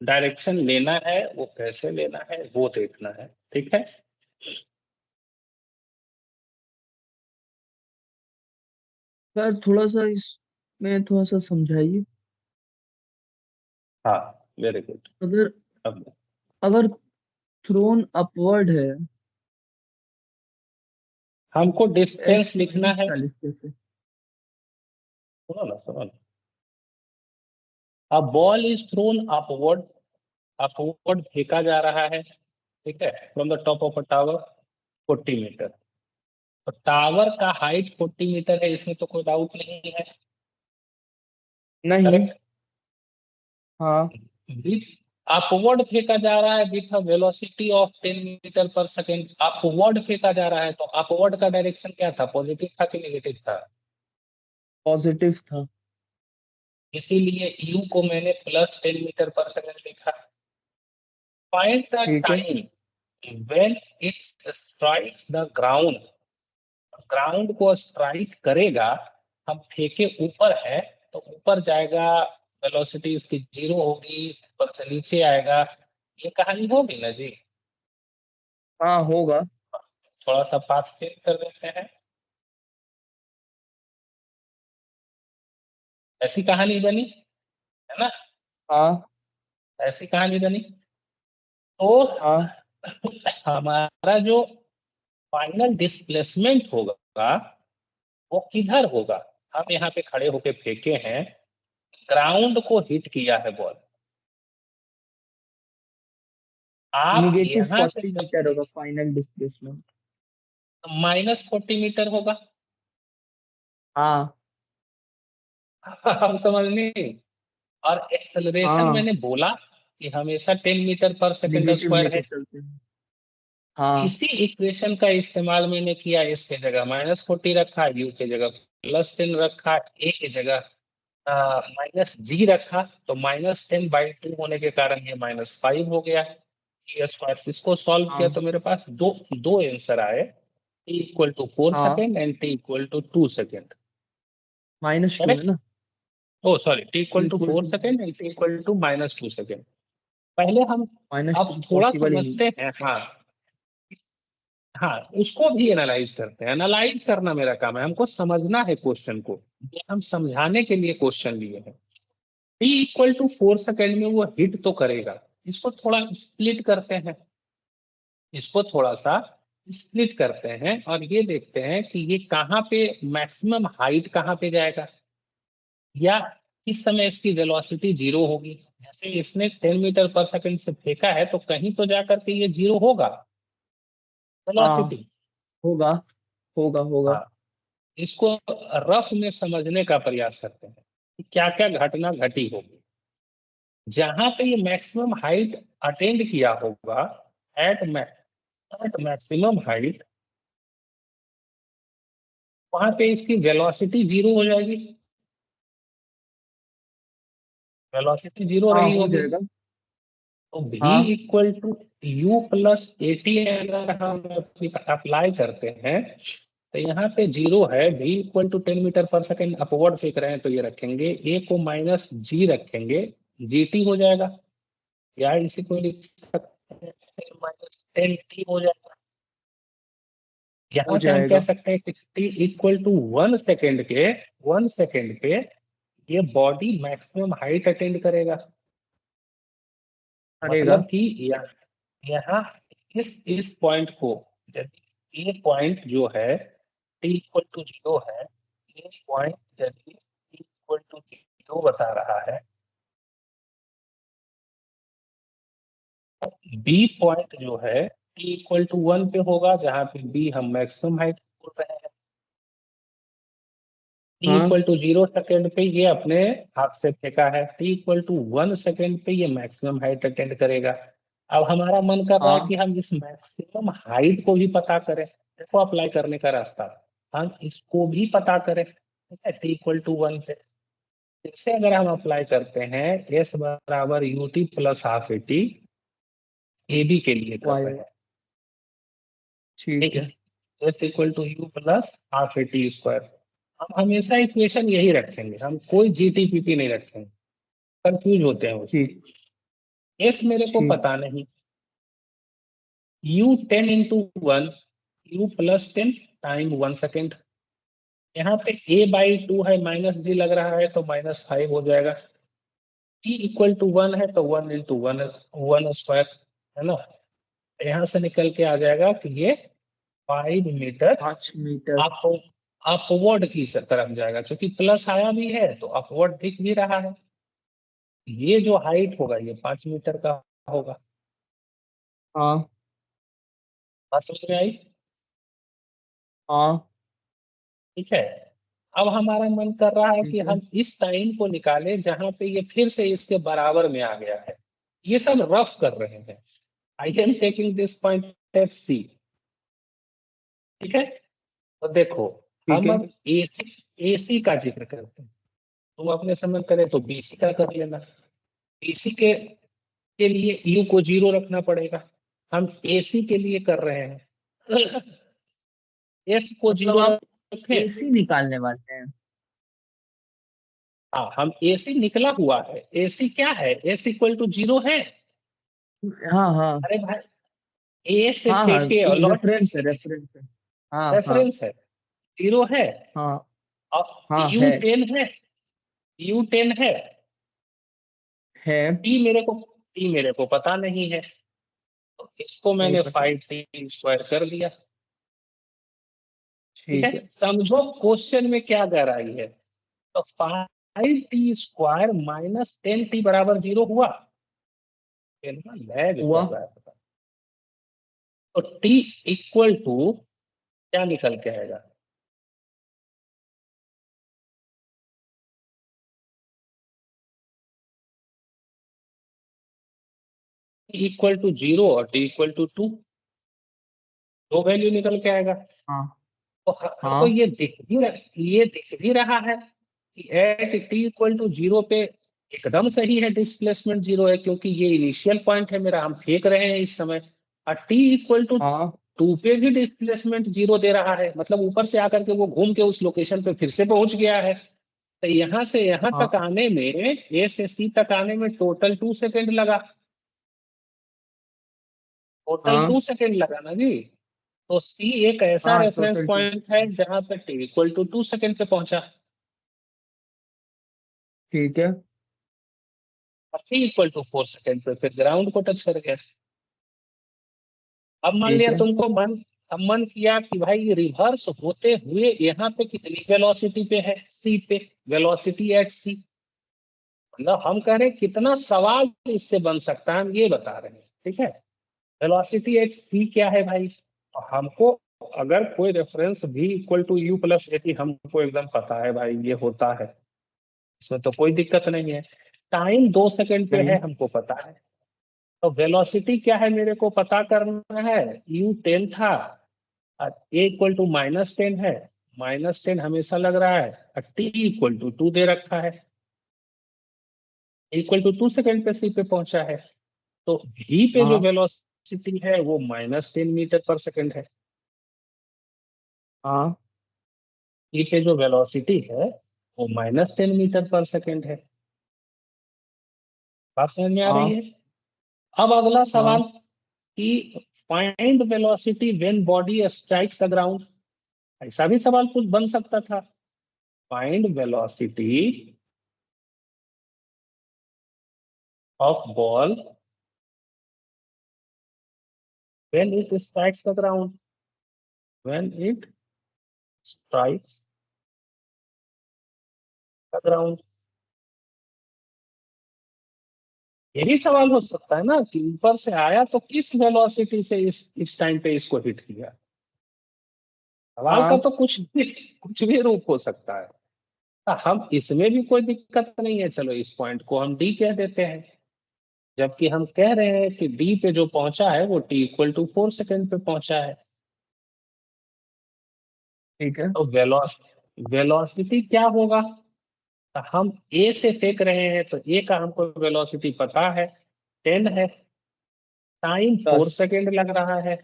डायरेक्शन लेना है वो कैसे लेना है वो देखना है, ठीक है। सर थोड़ा सा इसमें थोड़ा सा समझाइए। हाँ, वेरी गुड। अगर अब अगर थ्रोन अपवर्ड है। हमको एस डिस्टेंस लिखना माइनस है। 40 कैसे। सुनो ना, सुनो ना। A ball is thrown upward, upward फेंका जा रहा है, ठीक है, from the top of a tower 40 meter. तो टावर का हाइट 40 मीटर है, इसमें तो कोई डाउट नहीं है। नहीं। करेक्ट। हाँ। विथ अपवर्ड फेंका जा रहा है with a velocity of 10 meter per second. Upward फेंका जा रहा है तो अपवर्ड का डायरेक्शन क्या था, पॉजिटिव था कि नेगेटिव था? पॉजिटिव था। इसीलिए u को मैंने +10 मीटर पर सेकेंड लिखा। फाइंड द ठीक है। Time when it strikes the ground. Ground को स्ट्राइक करेगा, हम फेंके ऊपर है तो ऊपर जाएगा, वेलोसिटी इसकी 0 होगी, ऊपर से नीचे आएगा। ये कहानी होगी ना जी। हाँ होगा। थोड़ा सा पाथ चेंज कर देते हैं। ऐसी कहानी बनी है ना, हाँ ऐसी कहानी बनी। तो हाँ हमारा जो फाइनल डिस्प्लेसमेंट होगा वो किधर होगा। हम यहाँ पे खड़े होके फेंके हैं, ग्राउंड को हिट किया है बॉल। आप निगेटिव यहाँ से 40 मीटर होगा फाइनल डिस्प्लेसमेंट। -40 मीटर होगा। हाँ हम समझ नहीं। और एक्सेलरेशन हाँ मैंने बोला कि हमेशा 10 meter per second negative square लेके है। चलते हैं। हाँ इसी इक्वेशन का इस्तेमाल मैंने किया, इसके जगह -40 रखा, यू के जगह +10 रखा, ए की जगह -g रखा, तो -10/2 होने के कारण ये -5 हो गया टी स्क्वायर। इसको सॉल्व किया हाँ तो मेरे पास दो दो आंसर आए, t = 4 हाँ सेकेंड एंड t = 2 सेकेंड। -2 है करेक्ट। ना। Oh sorry, t t equal to equal four two second and t = -2 second. पहले हम -2 अब तो थोड़ा पॉसिबल ही नहीं। समझते हैं। हाँ हाँ, उसको भी एनालाइज करते हैं। एनालाइज करना मेरा काम है, हमको समझना है क्वेश्चन को। ये हम समझाने के लिए क्वेश्चन लिए हैं। t = 4 सेकेंड में वो हिट तो करेगा। इसको थोड़ा स्प्लिट करते हैं, इसको थोड़ा सा स्प्लिट करते हैं और ये देखते हैं कि ये कहाँ पे मैक्सिमम हाइट कहाँ पे जाएगा, या किस समय इसकी वेलोसिटी 0 होगी। जैसे इसने 10 मीटर पर सेकेंड से फेंका है तो कहीं तो जाकर के ये 0 होगा हाँ वेलोसिटी। होगा होगा होगा। हाँ, इसको रफ में समझने का प्रयास करते हैं कि क्या क्या घटना घटी होगी। जहां पे ये मैक्सिमम हाइट अटेंड किया होगा, एट एट मैक्सिमम हाइट, वहां पे इसकी वेलोसिटी 0 हो जाएगी। वेलोसिटी 0 हाँ रही हो होगी। जाएगा। तो हाँ v = u + 80 अगर हम अप्लाई करते हैं तो यहाँ पे 0 है। v = 10 meter per second upward सीख रहे हैं तो ये रखेंगे, a को -g रखेंगे, gt हो जाएगा। या इसी को लिख सकते हैं -10t हो जाएगा। हो यहाँ से हम कह जाएगा। सकते हैं कि t = 1 सेकेंड पे ये बॉडी मैक्सिमम हाइट अटेंड करेगा। करेगा। मतलब कि यहाँ इस पॉइंट को, यदि ये पॉइंट जो है t = 0 है, ये पॉइंट यदि t = 0 बता रहा है, बी पॉइंट जो है t = 1 पे होगा, जहां पे बी हम मैक्सिमम हाइट बोल रहे हैं। हाँ t = 0 सेकेंड पे ये अपने हाथ से फेंका है, t = 1 सेकेंड पे ये मैक्सिमम हाइट अटेंड करेगा। अब हमारा मन कर रहा है हाँ कि हम इस मैक्सिमम हाइट को भी पता करें। देखो अप्लाई करने का रास्ता, हम इसको भी पता करें, ठीक है, t = 1 पे। इससे अगर हम अप्लाई करते हैं, s = ut + ½ at, A B के लिए कर रहे वाई। हैं, ठीक ठीक है। है, s = u + ½ at²। हम हमेशा इक्वेशन यही रखेंगे, हम कोई जीटीपीटी नहीं रखेंगे, कंफ्यूज होते हैं उसमें। ठीक एस मेरे को ठीक। पता नहीं, u 10 × 1, u + 10 टाइम 1 सेकेंड। यहाँ पे a/2 है, -g लग रहा है तो -5 हो जाएगा। t = 1 है तो 1 × 1, 1² है ना। यहाँ से निकल के आ जाएगा कि ये 5 मीटर 5 मीटर। अप अपवर्ड की तरफ जाएगा, क्योंकि प्लस आया भी है तो अपवर्ड दिख भी रहा है। ये जो हाइट होगा ये 5 मीटर का होगा। हाँ बात समझ में आई। हाँ ठीक है। अब हमारा मन कर रहा है कि ठीक है। हम इस टाइम को निकालें जहां पे ये फिर से इसके बराबर में आ गया है। ये सब रफ कर रहे हैं। I am taking this point at C. ठीक है। तो देखो, ठीक हम है। अब एसी एसी का जिक्र करते हैं। तुम अपने समय करे तो बीसी का कर लेना। बीसी के लिए यू को 0 रखना पड़ेगा। हम एसी के लिए कर रहे हैं। एस को मतलब 0 आप रखें। एसी निकालने वाले हैं? हाँ, हम एसी निकला हुआ है। एसी क्या है? एस इक्वल टू 0 है। हाँ हाँ अरे भाई, ए से हाँ हाँ, फेंके अलॉट रेफरेंस है, कीजिए। रेफरेंस है। हाँ हाँ रेफरेंस है, 0 है। हाँ और हाँ यू है। 10 है। यू 10 है। है। टी मेरे को पता नहीं है, तो इसको नहीं मैंने पता। 5t² कर दिया। ठीक है, ठीक है। समझो क्वेश्चन में क्या गहराई है। तो 5t² माइनस 10t बराबर 0 हुआ। लैग हुआ। कर रहा है पता। तो t इक्वल टू क्या निकल के आएगा? टी इक्वल टू 0 और टी इक्वल टू 2, दो वैल्यू निकल के आएगा। हाँ तो हमको हाँ ये दिख भी रहा है कि एट टी इक्वल टू 0 पे एकदम सही है, डिस्प्लेसमेंट 0 है, क्योंकि ये इनिशियल पॉइंट है मेरा, हम फेंक रहे हैं इस समय। और टी इक्वल टू हाँ 2 पे भी डिस्प्लेसमेंट 0 दे रहा है, मतलब ऊपर से आकर के वो घूम के उस लोकेशन पे फिर से पहुंच गया है। तो यहाँ से यहाँ हाँ तक आने में, ए से सी तक आने में टोटल 2 सेकेंड लगा। टोटल हाँ 2 सेकेंड लगा ना जी। तो सी एक ऐसा हाँ, रेफरेंस टोटल 2 पॉइंट है सेकेंड। जहां पे टी इक्वल टू 2 सेकेंड पे पहुंचा। ठीक है। और टी इक्वल टू 4 सेकेंड पे फिर ग्राउंड को टच कर गया। अब मान ठीक लिया है। तुमको मन अब मन किया कि भाई रिवर्स होते हुए यहाँ पे कितनी वेलोसिटी पे है? सी पे। वेलोसिटी एट सी। मतलब हम कह रहे हैं कितना सवाल इससे बन सकता है, हम ये बता रहे हैं। ठीक है, वेलोसिटी एट सी क्या है भाई? और हमको अगर कोई रेफरेंस भी equal to u plus AT, हमको एकदम पता है भाई ये होता है, इसमें तो कोई दिक्कत नहीं है। टाइम 2 सेकेंड पे नहीं। है, हमको पता है। तो वेलोसिटी क्या है मेरे को पता करना है। यू 10 था, ए इक्वल टू -10 है। -10 हमेशा लग रहा है, और टी इक्वल टू 2 दे रखा है। इक्वल टू 2 सेकेंड पे सी पे पहुंचा है। तो भी पे जो हाँ वेलोसिटी है वो -10 मीटर पर सेकेंड है। हाँ ई पे जो वेलोसिटी है वो -10 मीटर पर सेकेंड है। बात समझ में आ रही हाँ है? अब अगला हाँ। सवाल कि find velocity when body strikes the ground. ऐसा भी सवाल कुछ बन सकता था। Find velocity of ball when it strikes the ground. When it strikes the ground. ये भी सवाल हो सकता है ना कि ऊपर से आया तो किस वेलोसिटी से इस टाइम पे इसको हिट किया। सवाल का हाँ तो कुछ भी रूप हो सकता है। हम इसमें भी कोई दिक्कत नहीं है, चलो इस पॉइंट को हम डी कह देते हैं। जबकि हम कह रहे हैं कि डी पे जो पहुंचा है वो टी इक्वल टू 4 सेकेंड पे पहुंचा है। ठीक है। तो वेलोसिटी क्या होगा? तो हम ए से फेंक रहे हैं, तो ए का हमको वेलोसिटी पता है, 10 है। Time four 10। सेकेंड लग रहा है।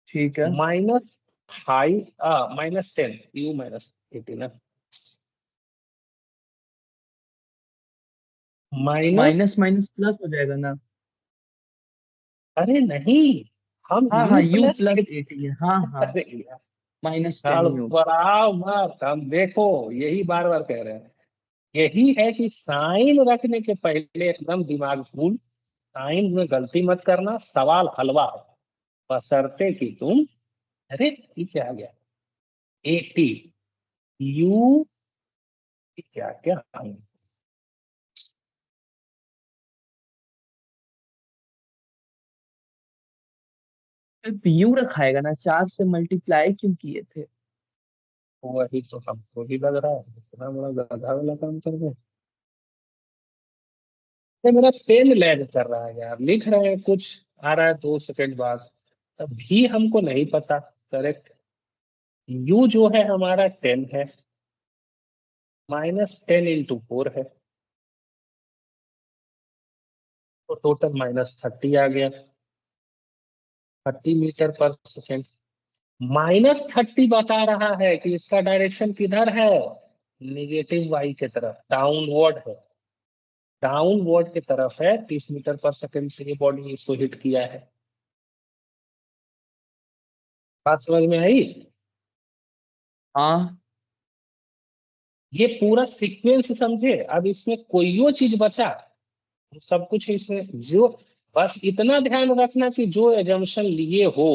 ठीक है। माइनस -10 यू -18 ना। माइनस, माइनस माइनस प्लस हो जाएगा ना? अरे नहीं, हम हाँ हाँ, यू यू प्लस प्लस 18 है, हाँ हाँ। -10 यू। बड़ाओ मत, हम देखो यही बार बार कह रहे हैं। यही है कि साइन रखने के पहले एकदम दिमाग कूल। साइन में गलती मत करना, सवाल हलवा है। बशर्ते कि तुम, अरे ये क्या आ गया, 80 यू, क्या क्या यू रखाएगा ना, 4 से मल्टीप्लाई क्यों किए थे? वही तो हमको भी लग रहा है, इतना बड़ा गधा वाला काम कर दे। ये मेरा पेन लैग कर रहा है यार, लिख रहे हैं कुछ, आ रहा है 2 सेकंड बाद, तब भी हमको नहीं पता। करेक्ट, यू जो है हमारा 10 है। -10 × 4 है, तो टोटल -30 आ गया, 30 मीटर पर सेकेंड। -30 बता रहा है कि इसका डायरेक्शन किधर है, नेगेटिव वाई के तरफ, डाउनवर्ड है, डाउनवर्ड की तरफ है। 30 मीटर पर सेकेंड से ये बॉडी इसको हिट किया है। बात समझ में आई? हाँ ये पूरा सीक्वेंस समझे। अब इसमें कोई चीज बचा, सब कुछ इसमें जो, बस इतना ध्यान रखना कि जो एजम्पशन लिए हो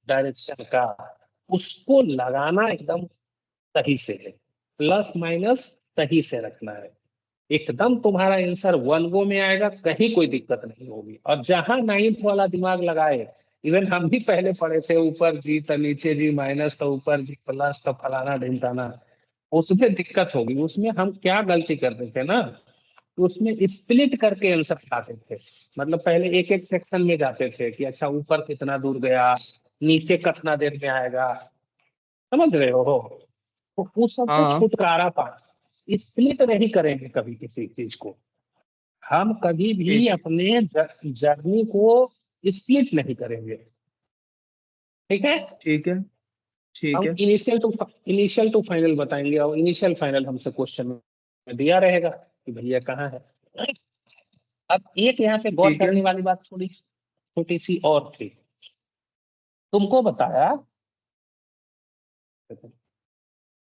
डायरेक्शन का, उसको लगाना एकदम सही से है, प्लस माइनस सही से रखना है। एकदम तुम्हारा आंसर वन गो में आएगा, कहीं कोई दिक्कत नहीं होगी। और जहां नाइन्थ वाला दिमाग लगाए, इवन हम भी पहले पढ़े थे, ऊपर जी तो नीचे जी माइनस तो ऊपर जी प्लस तो फलाना ढिमकाना, उसमें दिक्कत होगी। उसमें हम क्या गलती करते थे ना, तो उसमें स्प्लिट करके आंसर लाते थे। मतलब पहले एक एक सेक्शन में जाते थे कि अच्छा ऊपर कितना दूर गया, नीचे कितना देर में आएगा, समझ रहे हो? तो उस सबको हाँ छुटकारा पा, स्प्लिट नहीं करेंगे कभी किसी चीज को। हम कभी भी ठीक अपने जर्नी को स्प्लिट नहीं करेंगे, ठीक है? ठीक है ठीक हम है इनिशियल टू फाइनल बताएंगे, और इनिशियल फाइनल हमसे क्वेश्चन में दिया रहेगा कि भैया कहाँ है। अब एक यहाँ पे गौर ठीक है करने वाली बात थोड़ी छोटी सी और थी। तुमको बताया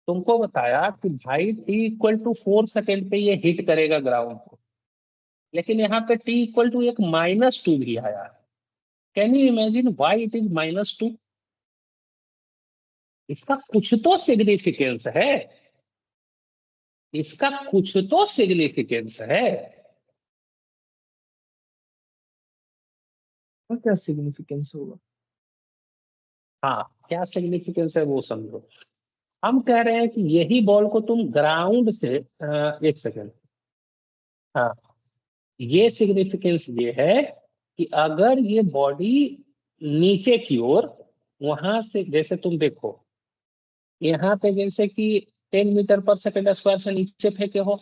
तुमको बताया कि भाई t = 4 सेकेंड पे ये हिट करेगा ग्राउंड को, लेकिन यहाँ पे t = एक -2 भी आया। Can you imagine why it is -2? इसका कुछ तो सिग्निफिकेंस है, इसका कुछ तो सिग्निफिकेंस है। और क्या सिग्निफिकेंस होगा? हाँ, क्या सिग्निफिकेंस है वो समझो। हम कह रहे हैं कि यही बॉल को तुम ग्राउंड से, एक सेकेंड, हाँ, ये सिग्निफिकेंस ये है कि अगर ये बॉडी नीचे की ओर, वहां से जैसे तुम देखो, यहाँ पे जैसे कि 10 मीटर पर सेकेंड स्क्वायर से नीचे फेंके हो,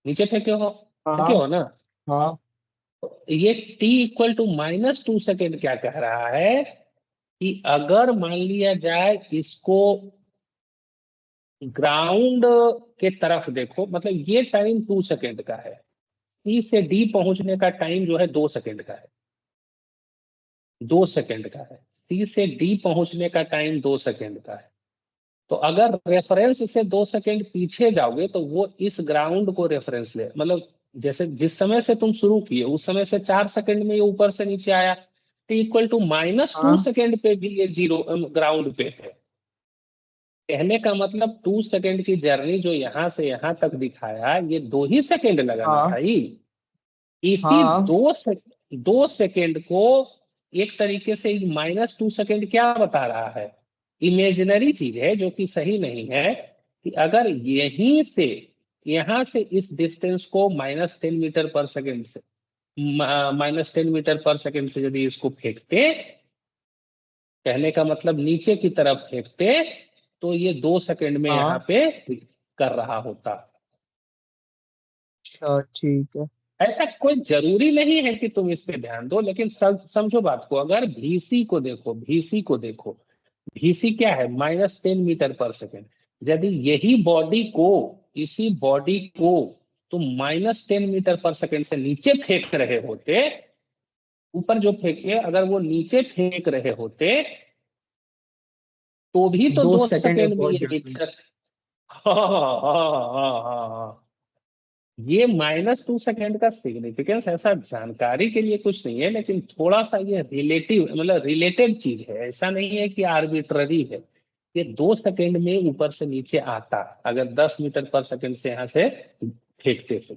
नीचे फेंके हाँ हो ना, हाँ तो ये t = -2 सेकेंड क्या कह रहा है कि अगर मान लिया जाए इसको ग्राउंड के तरफ देखो, मतलब ये टाइम 2 सेकेंड का है, सी से डी पहुंचने का टाइम जो है 2 सेकेंड का है, 2 सेकेंड का है, सी से डी पहुंचने का टाइम 2 सेकेंड का है। तो अगर रेफरेंस से 2 सेकेंड पीछे जाओगे तो वो इस ग्राउंड को रेफरेंस ले, मतलब जैसे जिस समय से तुम शुरू किए उस समय से 4 सेकेंड में ये ऊपर से नीचे आया, t = -2 हाँ सेकेंड पे भी ये जीरो ग्राउंड पे है। कहने का मतलब 2 सेकेंड की जर्नी जो यहाँ से यहाँ तक दिखाया, ये 2 ही सेकेंड लगा ना हाँ भाई। इसी हाँ 2 सेकेंड को एक तरीके से -2 सेकेंड क्या बता रहा है, इमेजिनरी चीज है जो कि सही नहीं है, कि अगर यहीं से यहां से इस डिस्टेंस को -10 मीटर पर सेकेंड से, -10 मीटर पर सेकेंड से यदि इसको फेंकते, कहने का मतलब नीचे की तरफ फेंकते, तो ये 2 सेकेंड में यहाँ हाँ। पे कर रहा होता। अच्छा ठीक है। ऐसा कोई जरूरी नहीं है कि तुम इस पे ध्यान दो, लेकिन समझो बात को। अगर भीसी को देखो, भीसी क्या है, -10 मीटर पर सेकेंड। यदि यही बॉडी को, इसी बॉडी को तुम -10 मीटर पर सेकेंड से नीचे फेंक रहे होते, ऊपर जो फेंके अगर वो नीचे फेंक रहे होते, तो भी तो दो दो सेकंड में सेकेंड में पहुंच ये हिट जाते हैं। कर। हाँ हाँ हाँ हाँ हाँ। ये -2 सेकेंड का सिग्निफिकेंस ऐसा जानकारी के लिए कुछ नहीं है, लेकिन थोड़ा सा ये रिलेटिव, मतलब रिलेटेड चीज है, ऐसा नहीं है कि आर्बिट्ररी है। ये 2 सेकेंड में ऊपर से नीचे आता, अगर 10 मीटर पर सेकेंड से यहाँ से फेंकते थे,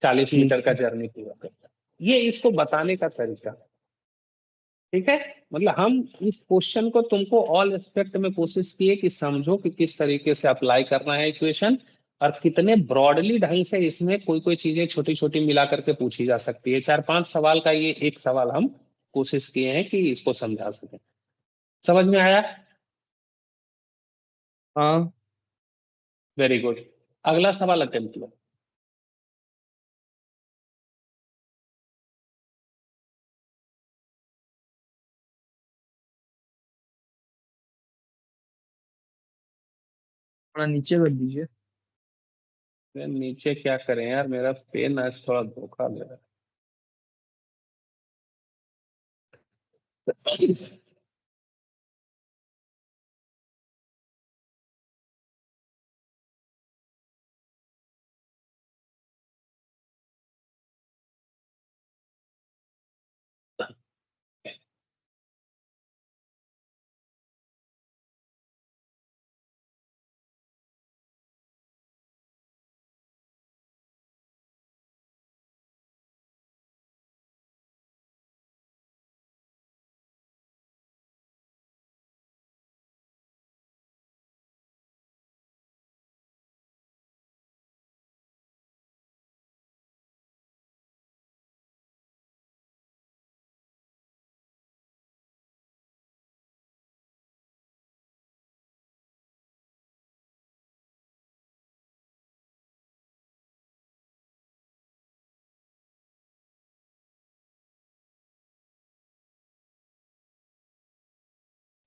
40 मीटर ठीक का है जर्नी पूरा करता। ये इसको बताने का तरीका, ठीक है? मतलब हम इस क्वेश्चन को तुमको ऑल एस्पेक्ट में कोशिश किए कि समझो कि किस तरीके से अप्लाई करना है इक्वेशन, और कितने ब्रॉडली ढंग से इसमें कोई कोई चीजें छोटी छोटी मिला करके पूछी जा सकती है। 4-5 सवाल का ये एक सवाल हम कोशिश किए हैं कि इसको समझा सकें। समझ में आया? हाँ वेरी गुड। अगला सवाल अटेम्प्ट लो। थोड़ा नीचे कर दीजिए। नीचे क्या करें यार, मेरा पेन आज थोड़ा धोखा दे रहा है।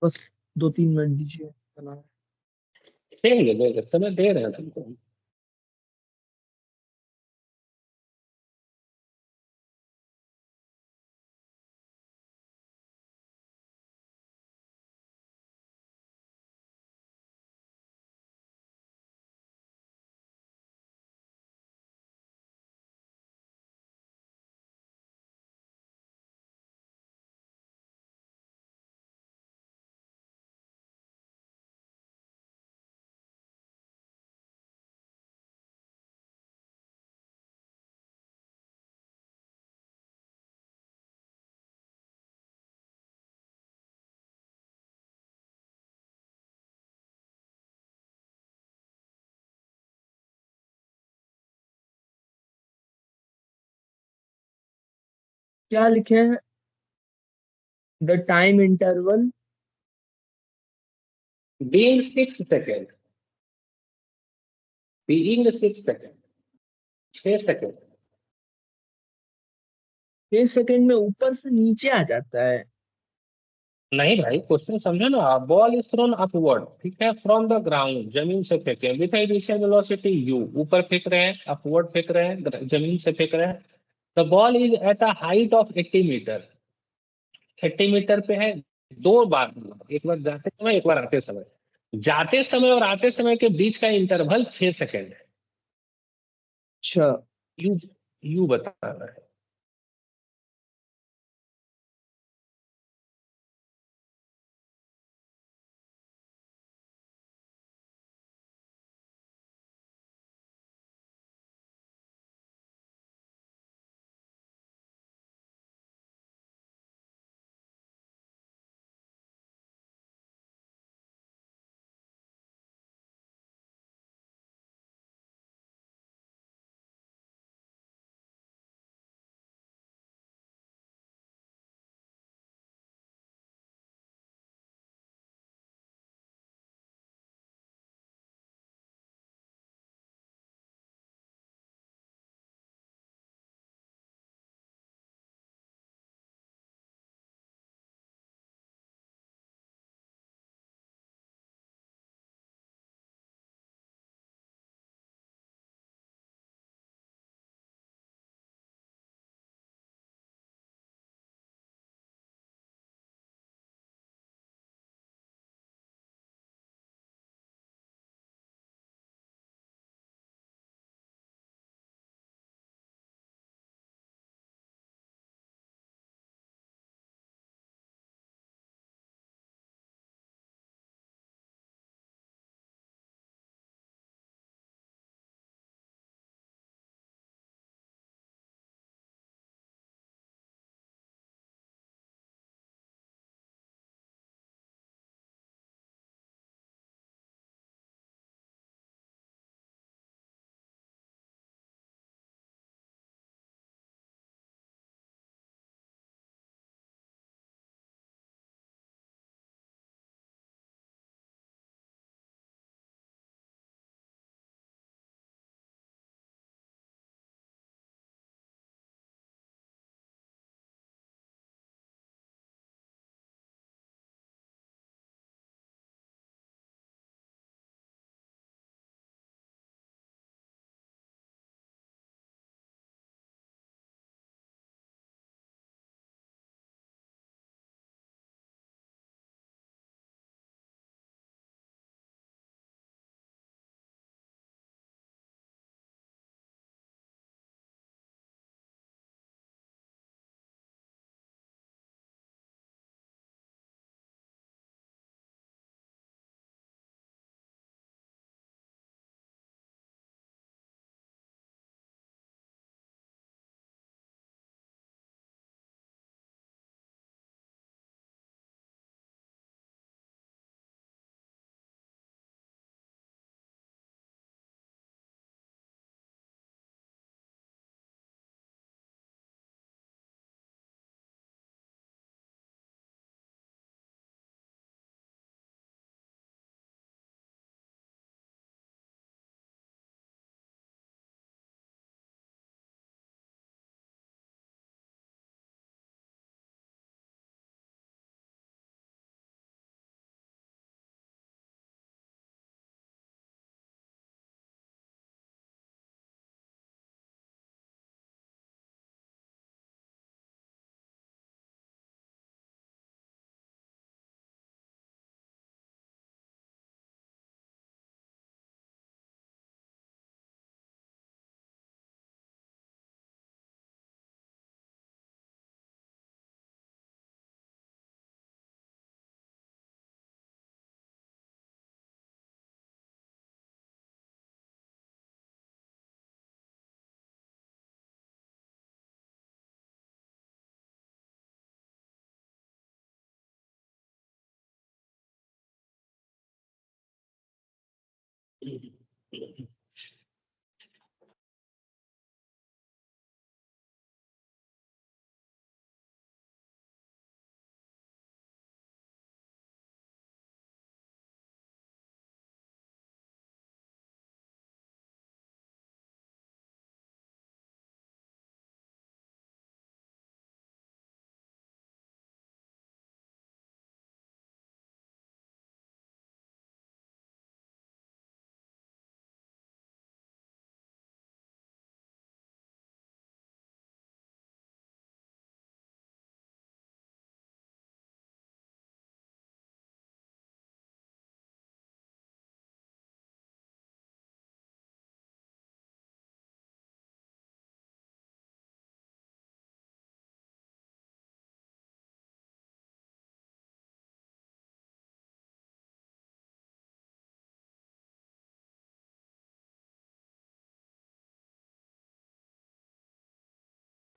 बस 2-3 मिनट दीजिए बना। देंगे समय दे रहे हैं तुमको। क्या लिखे हैं? The time interval. Being 6 second. Being 6 second. 6 second. 6 second में ऊपर से नीचे आ जाता है। नहीं भाई, क्वेश्चन समझो ना। बॉल इज थ्रोन अपवर्ड, ठीक है, फ्रॉम द ग्राउंड, जमीन से फेंके, विथ इनिशियल वेलोसिटी यू, ऊपर फेंक रहे हैं, अपवर्ड फेंक रहे हैं, जमीन से फेंक रहे हैं। The ball is at a height of 80 meter. 80 meter पे है। दो बार, एक बार जाते समय, एक बार आते समय। जाते समय और आते समय के बीच का इंटरवल 6 सेकेंड है। अच्छा। यू यू बता रहा है।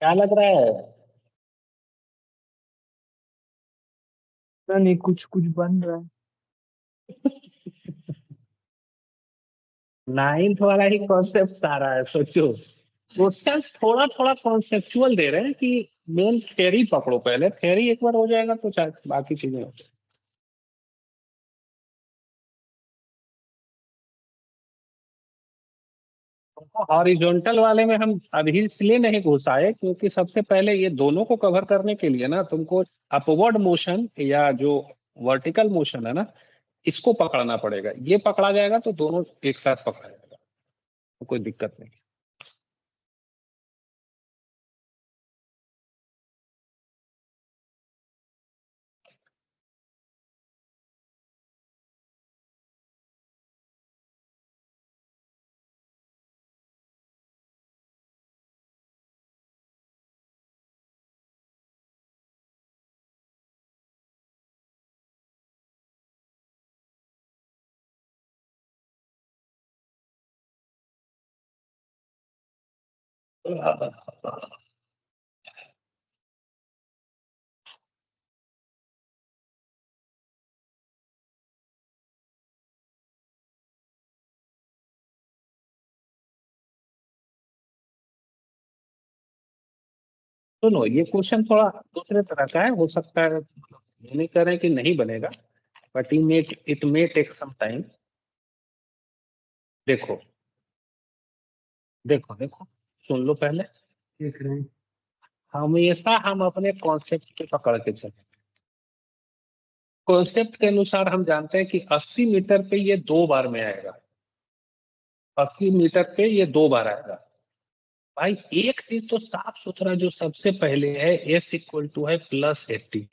क्या लग रहा है? पता नहीं, कुछ कुछ बन रहा है। नाइन्थ वाला ही कॉन्सेप्ट आ रहा है, सोचो। क्वेश्चंस थोड़ा थोड़ा कॉन्सेप्चुअल दे रहे हैं कि मेन थ्योरी पकड़ो, पहले थ्योरी एक बार हो जाएगा तो चाहे बाकी चीजें हो। हॉरिजॉन्टल वाले में हम अभी इसलिए नहीं घुस आए क्योंकि सबसे पहले ये दोनों को कवर करने के लिए ना तुमको अपवर्ड मोशन या जो वर्टिकल मोशन है ना, इसको पकड़ना पड़ेगा। ये पकड़ा जाएगा तो दोनों एक साथ पकड़ा जाएगा, तो कोई दिक्कत नहीं। सुनो, ये क्वेश्चन थोड़ा दूसरे तरह का है, हो सकता है ये नहीं कह रहे कि नहीं बनेगा, but it may take some time. देखो देखो देखो, सुन लो पहले। देख रहे हैं। हमेशा हम अपने कॉन्सेप्ट पे पकड़ के चले। कॉन्सेप्ट के अनुसार हम जानते हैं कि 80 मीटर पे ये 2 बार में आएगा। 80 मीटर पे ये 2 बार आएगा। भाई एक चीज तो साफ सुथरा जो सबसे पहले है, एस इक्वल टू है +80।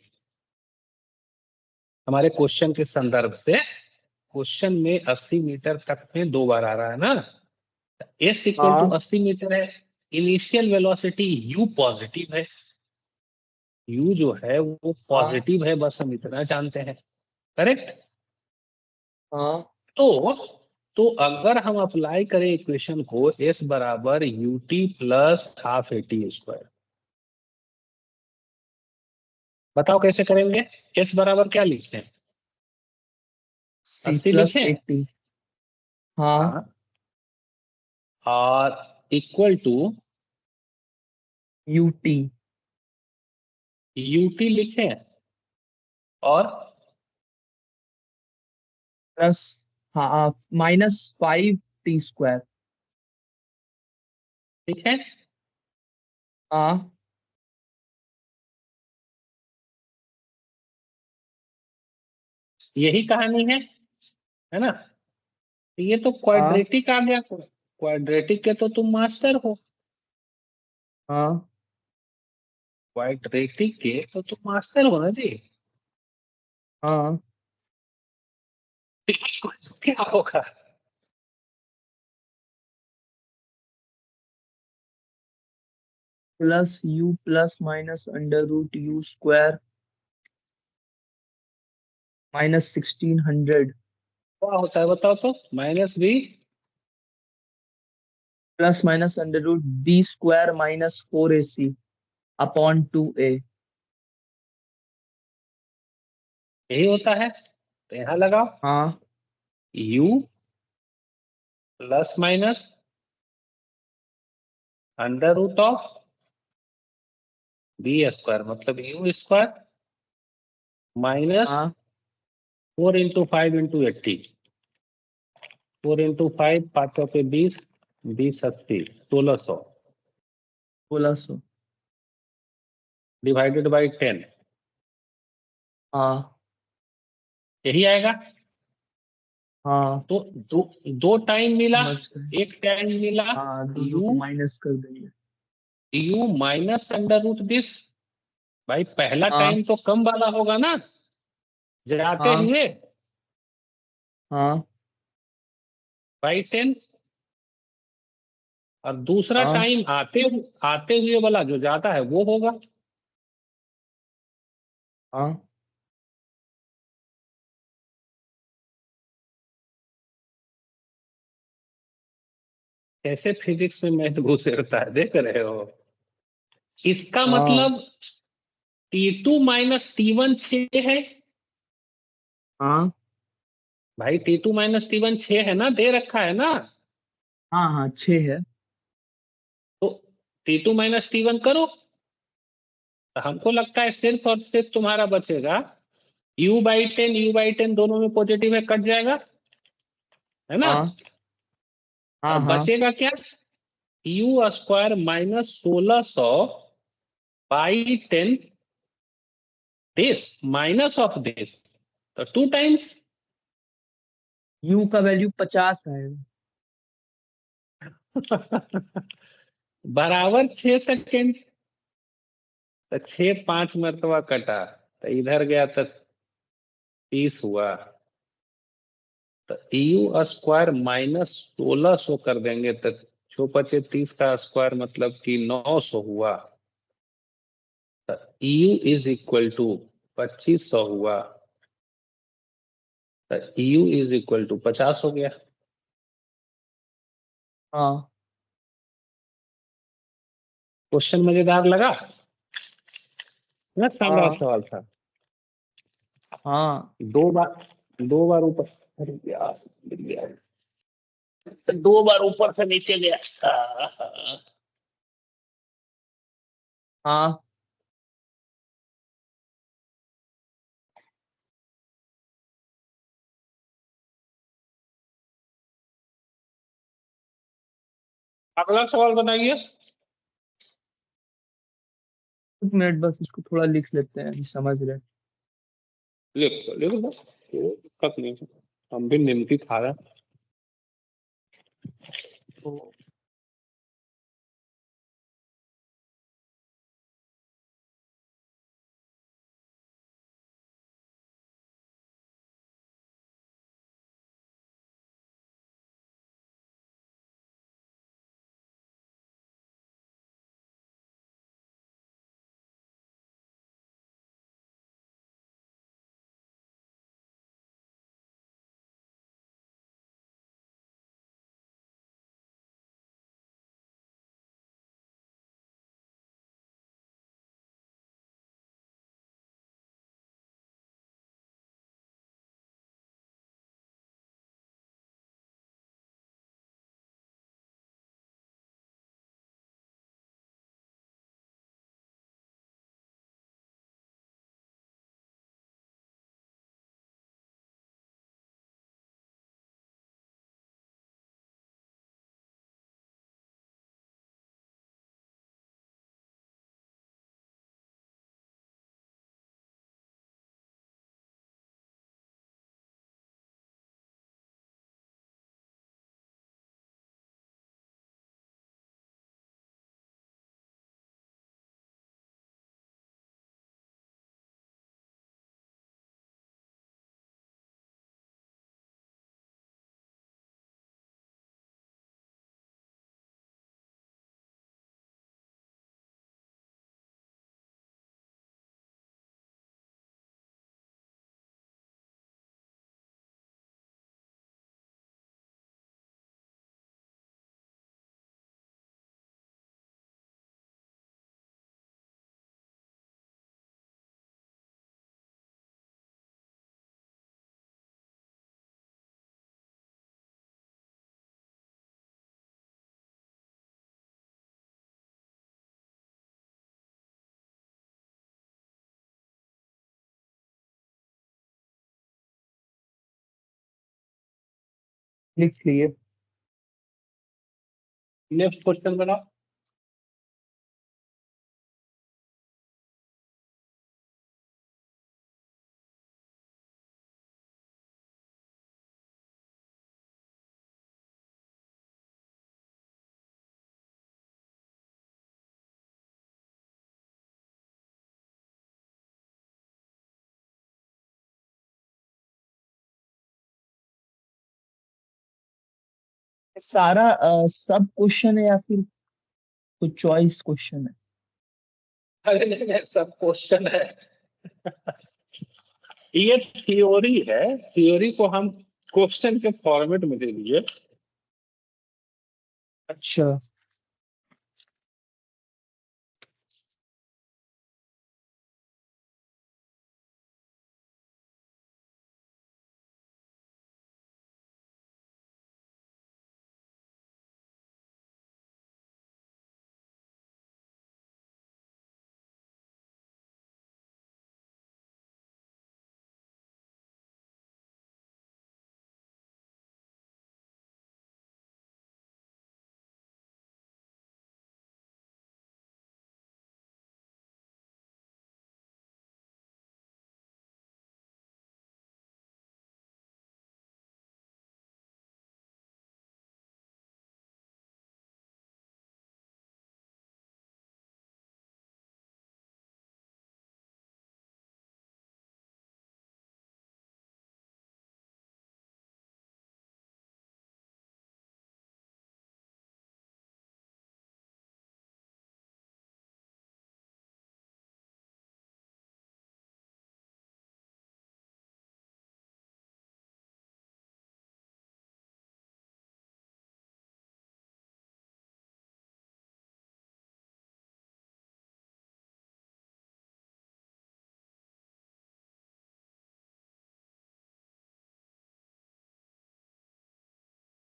हमारे क्वेश्चन के संदर्भ से क्वेश्चन में 80 मीटर तक में 2 बार आ रहा है ना। एस इक्वल टू हाँ 80 मीटर है। इनिशियल वेलोसिटी यू पॉजिटिव है। यू जो है वो हाँ पॉजिटिव है, बस हम इतना जानते हैं। करेक्ट। हाँ तो तो अगर हम अप्लाई करें इक्वेशन को, एस बराबर U T plus half A T square, बताओ कैसे करेंगे? एस बराबर क्या लिखते हैं? सी 80 प्लस लिखें। 80। हाँ हाँ। और equal to u T u T लिखें। और प्लस, हाँ -5 t² ठीक है। हाँ यही कहानी है ना? तो ये तो हाँ क्वाड्रेटिक आ गया। क्वाड्रेटिक के तो तुम मास्टर हो। हाँ क्वाड्रेटिक के तो तुम मास्टर हो ना जी। हाँ तो क्या होगा? प्लस यू प्लस -√u² -1600 क्या होता है बताओ तो? -b। Plus -√b² -4ac/2a। यही होता है। तो यहाँ लगाओ हाँ u plus minus under root of B square मतलब यू स्क्वायर माइनस हाँ 4 into 5 into 80। 4 into 5 5 पे 20, 20 80 1600 1600। डिवाइडेड बाई 10, हाँ यही आएगा। हाँ तो दो दो टाइम मिला, समझ गए। एक टाइम मिला हाँ, दोनों को यू, माइनस कर देंगे। U minus under root this. भाई पहला हाँ टाइम तो कम वाला होगा ना जाते हाँ हुए, हाँ बाई 10। और दूसरा हाँ टाइम आते हुए वाला जो जाता है वो होगा। हाँ। कैसे फिजिक्स में मैथ घुसे रहता है देख रहे हो। इसका हाँ मतलब T2 - T1 6 है। हाँ भाई T2 - T1 6 है ना, दे रखा है ना। हाँ हाँ 6 है। तो T2 - T1 करो, तो हमको लगता है सिर्फ और सिर्फ तुम्हारा बचेगा U/10, U/10 दोनों में पॉजिटिव है, कट जाएगा, है ना। हाँ हाँ और हाँ बचेगा क्या, U² minus 1600 by 10 this minus of this, तो 2 टाइम्स। यू का वैल्यू 50 आएगा। बराबर 6 सेकेंड। तो 6 5 मरतबा कटा, तो इधर गया तो 30 हुआ। तो U² माइनस 1600 कर देंगे तो 6 × 5 = 30 का स्क्वायर मतलब कि 900 हुआ। तो U = 2500 हुआ। तो U = 50 हो गया। हाँ क्वेश्चन मजेदार लगा ना, शानदार हाँ सवाल था। हाँ 2 बार ऊपर, अरे यार गिर गया। तो 2 बार ऊपर से नीचे गया। आहा। हाँ। अगला सवाल बनाइए। 1 मिनट बस, इसको थोड़ा लिख लेते हैं, अभी समझ रहे हैं। लिख दो, कोई दिक्कत नहीं है। हम भी निमकी खा रहे हैं। तो लिख लिए। नेक्स्ट क्वेश्चन बनाओ। सारा सब क्वेश्चन है या फिर कुछ चॉइस क्वेश्चन है? अरे नहीं नहीं, सब क्वेश्चन है। ये थ्योरी है, थ्योरी को हम क्वेश्चन के फॉर्मेट में दे दिए। अच्छा।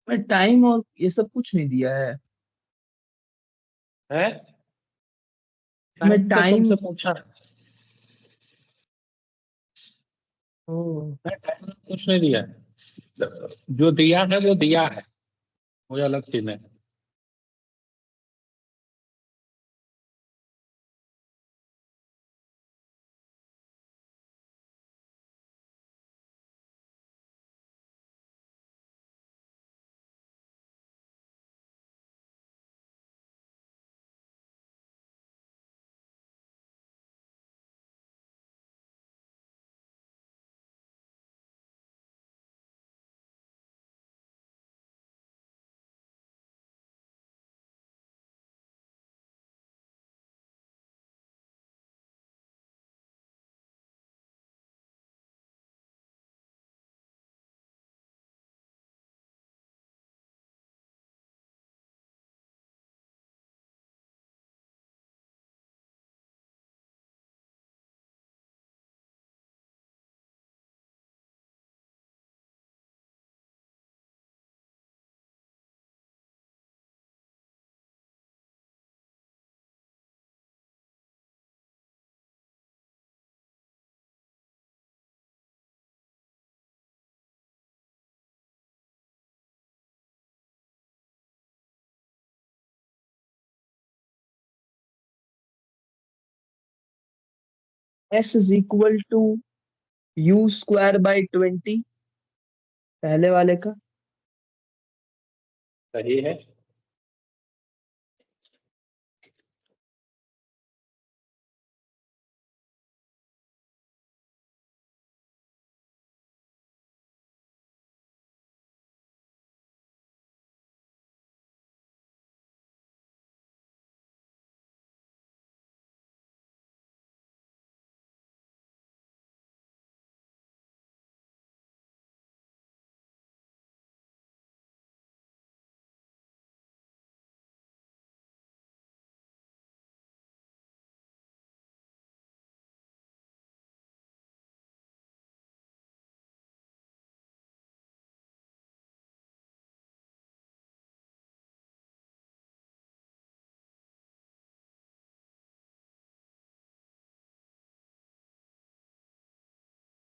मैं टाइम और ये सब कुछ नहीं दिया है। है मैं टाइम तो टाइम। तुमसे पूछा है। ओ। मैं टाइम कुछ नहीं दिया है। जो दिया है वो दिया है, वो अलग चीज है। S is equal to u square by 20, पहले वाले का। सही है।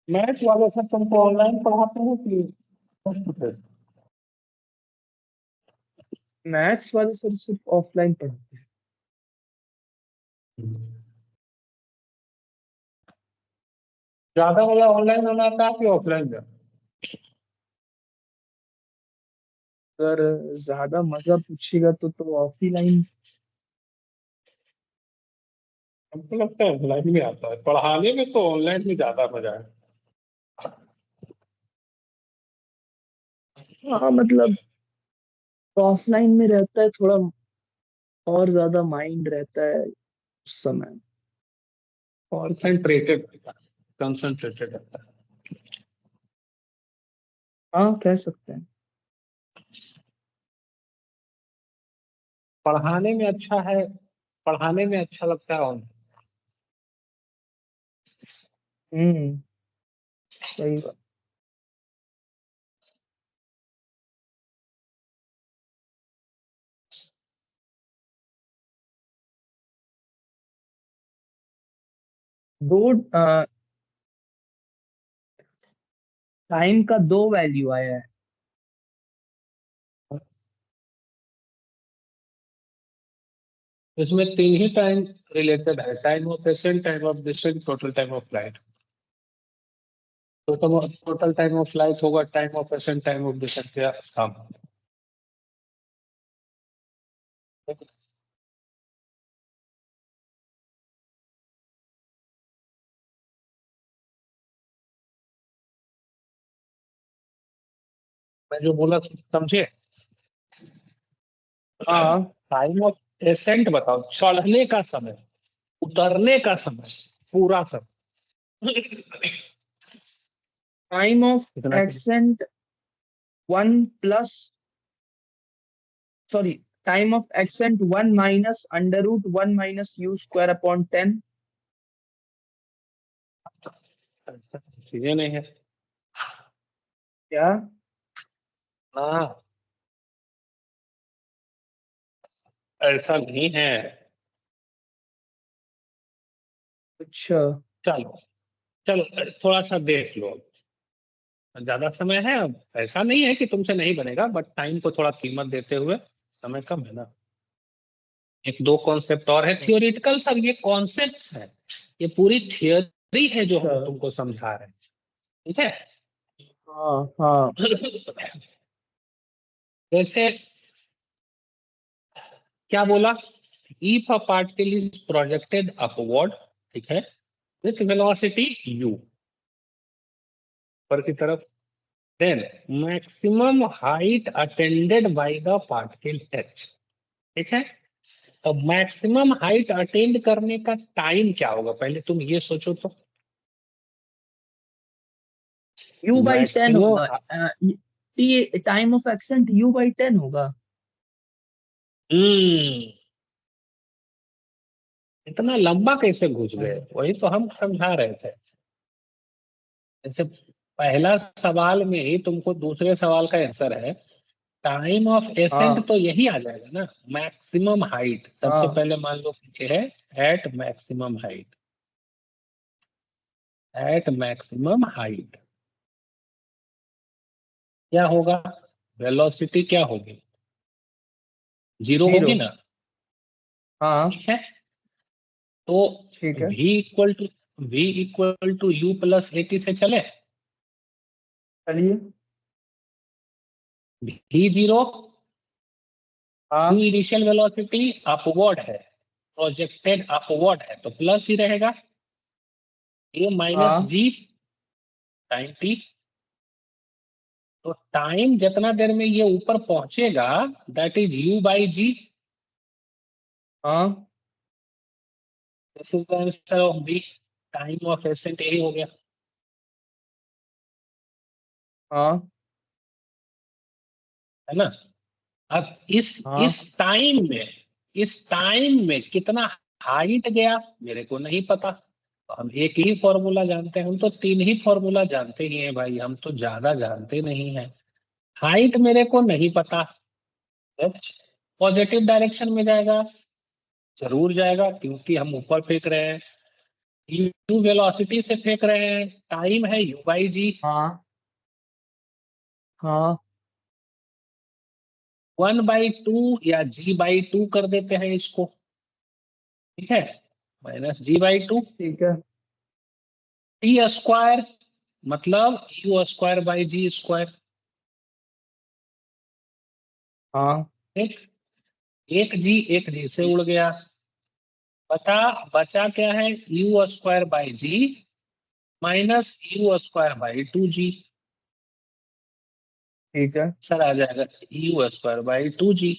मैथ वाले सर तुमको ऑनलाइन पढ़ाते हैं कि फेस टू फेस? मैथ्स वाले सर सिर्फ ऑफलाइन पढ़ाते हैं। ज्यादा मजा ऑनलाइन में आता है कि ऑफलाइन में? अगर ज्यादा मजा पूछेगा तो ऑफलाइन। हमको लगता है ऑनलाइन में आता है, पढ़ाने में तो ऑनलाइन में ज्यादा मजा है। हाँ मतलब ऑफलाइन में रहता है थोड़ा और ज्यादा माइंड रहता है उस समय। कॉन्सेंट्रेटेड, कंसंट्रेटेड रहता है। हाँ कह सकते हैं। पढ़ाने में अच्छा है, पढ़ाने में अच्छा लगता है ऑनलाइन। हम्म। सही बात। दो टाइम का दो वैल्यू आया है। इसमें तीन ही टाइम रिलेटेड है, time of ascent, time of descent, total time of flight. Total time of flight होगा time of ascent, time of descent के सम। मैं जो बोला समझे? हाँ। टाइम ऑफ एसेंट बताओ, चढ़ने का समय, उतरने का समय, पूरा समय। टाइम ऑफ कितना समय? Ascent one plus sorry time of ascent one minus under root one minus u square upon 10। चीजें नहीं है। क्या? हाँ, ऐसा नहीं है। अच्छा। चलो, चलो थोड़ा सा देख लो। ज्यादा समय है अब, ऐसा नहीं है कि तुमसे नहीं बनेगा, बट टाइम को थोड़ा कीमत देते हुए, समय कम है ना। एक दो कॉन्सेप्ट और है थियोरिटिकल, सब ये कॉन्सेप्ट्स है, ये पूरी थियोरी है जो अच्छा। हम तुमको समझा रहे हैं। ठीक है। हाँ हाँ। जैसे क्या बोला, if a particle is projected upward, ठीक है, विथ वेलोसिटी u पर की तरफ, then maximum height attended by the particle h, ठीक है। तो मैक्सिमम हाइट अटेंड करने का टाइम क्या होगा, पहले तुम ये सोचो तो। यू बाई टेन मैक्सिमम, होगा। ये time of accent you by 10 होगा। हम्म, इतना लंबा कैसे घुस गए, हाँ वही तो हम समझा रहे थे। जैसे पहला सवाल में ही तुमको दूसरे सवाल का आंसर है, टाइम ऑफ एसेंट, हाँ तो यही आ जाएगा ना, मैक्सिमम हाइट। सबसे हाँ। पहले मान लो कि है at maximum height, at maximum height क्या होगा, वेलोसिटी क्या होगी, जीरो जीरो। होगी ना। हाँ ठीक है। तो ठीक है। v equal to u plus AT से चले। चलिए। v जीरो, यू हाँ इनिशियल वेलोसिटी अपवर्ड है, प्रोजेक्टेड अपवर्ड है, तो प्लस ही रहेगा, ए माइनस हाँ जी टाइम टी। तो टाइम जितना देर में ये ऊपर पहुंचेगा, that is u by G. हाँ this is the answer of B, time of ascent यही हो गया, हाँ है ना। अब हाँ। इस टाइम में कितना हाइट गया मेरे को नहीं पता, तो हम एक ही फॉर्मूला जानते हैं, हम तो तीन ही फॉर्मूला जानते ही हैं भाई, हम तो ज्यादा जानते नहीं हैं। हाइट मेरे को नहीं पता, पॉजिटिव डायरेक्शन में जाएगा, जरूर जाएगा क्योंकि हम ऊपर फेंक रहे हैं, यू वेलोसिटी से फेंक रहे हैं, टाइम है यू बाई जी। हाँ हाँ। 1/2 या g/2 कर देते हैं इसको, ठीक है, -g/2 ठीक है। टी स्क्वायर मतलब u² / g², हाँ ठीक, एक जी से उड़ गया, बता बचा क्या है, u² / g -u²/2g, ठीक है। सर आ जाएगा u²/2g,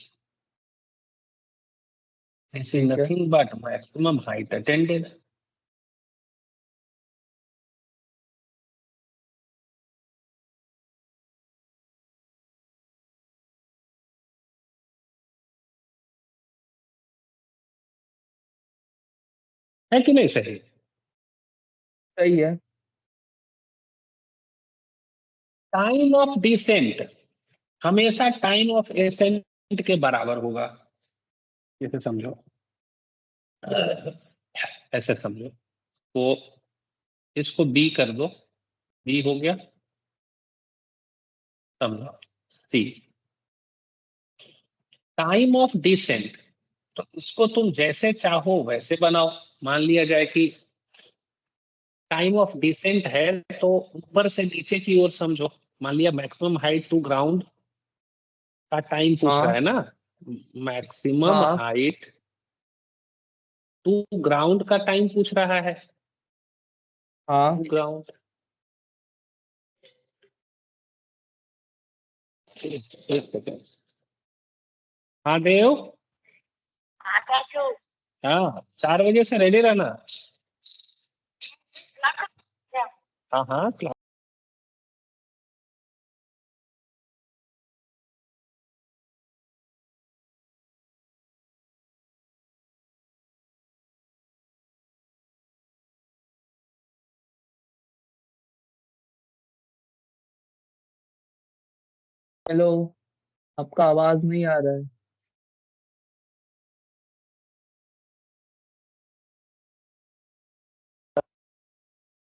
दिस इज ठीक है। Nothing but maximum height attended. है कि नहीं सही? सही है। टाइम ऑफ डिसेंट हमेशा टाइम ऑफ एसेंट के बराबर होगा, ऐसे समझो, ऐसे समझो, तो इसको बी कर दो, बी हो गया, समझो, सी टाइम ऑफ डिसेंट, तो इसको तुम जैसे चाहो वैसे बनाओ। मान लिया जाए कि टाइम ऑफ डिसेंट है तो ऊपर से नीचे की ओर समझो, मान लिया मैक्सिमम हाइट टू ग्राउंड का टाइम पूछ रहा हाँ है ना, मैक्सिमम हाँ हाइट टू ग्राउंड का टाइम पूछ रहा है, हाँ। टू ग्राउंड, एक सेकेंड, हाँ देव, हाँ 4 बजे से रेडी रहना, हाँ हाँ क्लास। हेलो, आपका आवाज नहीं आ रहा है।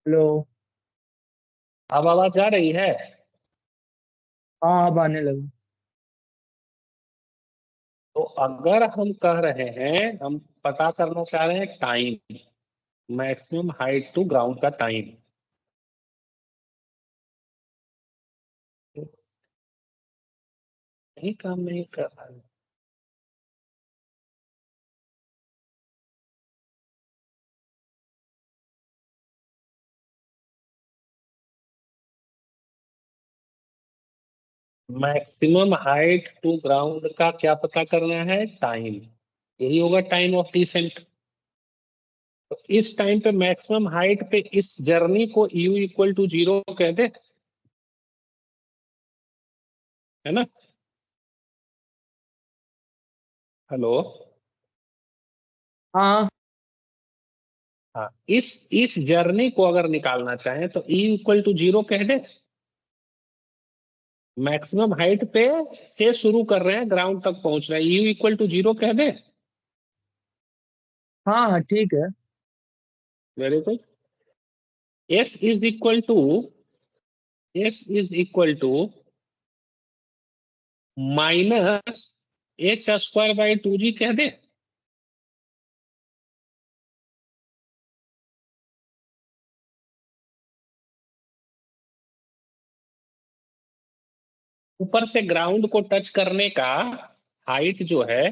हेलो। अब आवाज आ रही है? हाँ अब आने लगा। तो अगर हम कह रहे हैं, हम पता करना चाह रहे हैं time, maximum height to ground का टाइम, यही काम नहीं कर रहा है। मैक्सिमम हाइट टू ग्राउंड का क्या पता करना है, टाइम, यही होगा टाइम ऑफ डिसेंट। तो इस टाइम पे मैक्सिमम हाइट पे इस जर्नी को u = 0 कह दे, है ना? हेलो, हाँ हाँ, इस जर्नी को अगर निकालना चाहें तो u = 0 कह दे, मैक्सिमम हाइट पे से शुरू कर रहे हैं, ग्राउंड तक पहुंच रहे हैं, u = 0 कह दे। हाँ हाँ ठीक है। Very good. s is equal to -h² / 2g कह दे। ऊपर से ग्राउंड को टच करने का हाइट जो है,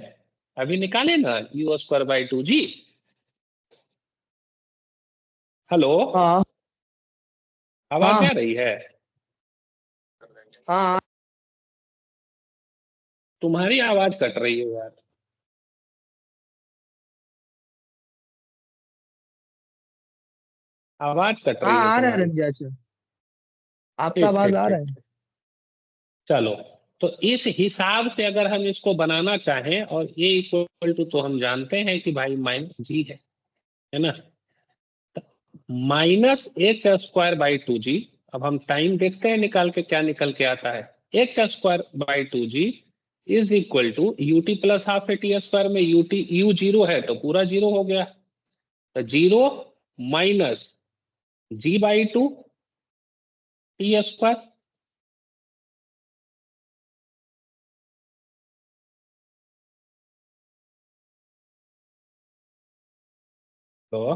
अभी निकाले ना, u²/2g। हेलो, हाँ आवाज हाँ आ रही है? हाँ। तुम्हारी आवाज कट रही है यार, आवाज कट हाँ रही है आ रहा है तुम्हारी। रंजा सर, आपका ठीक आवाज ठीक आ रहा ठीक, है। चलो, तो इस हिसाब से अगर हम इसको बनाना चाहें, और ए इक्वल टू तो हम जानते हैं कि भाई -g है ना, -h² / 2g। अब हम टाइम देखते हैं निकाल के क्या निकल के आता है, h² / 2g is equal to ut + ½ में u 0 है तो पूरा 0 हो गया, तो 0 - g/2 t²। तो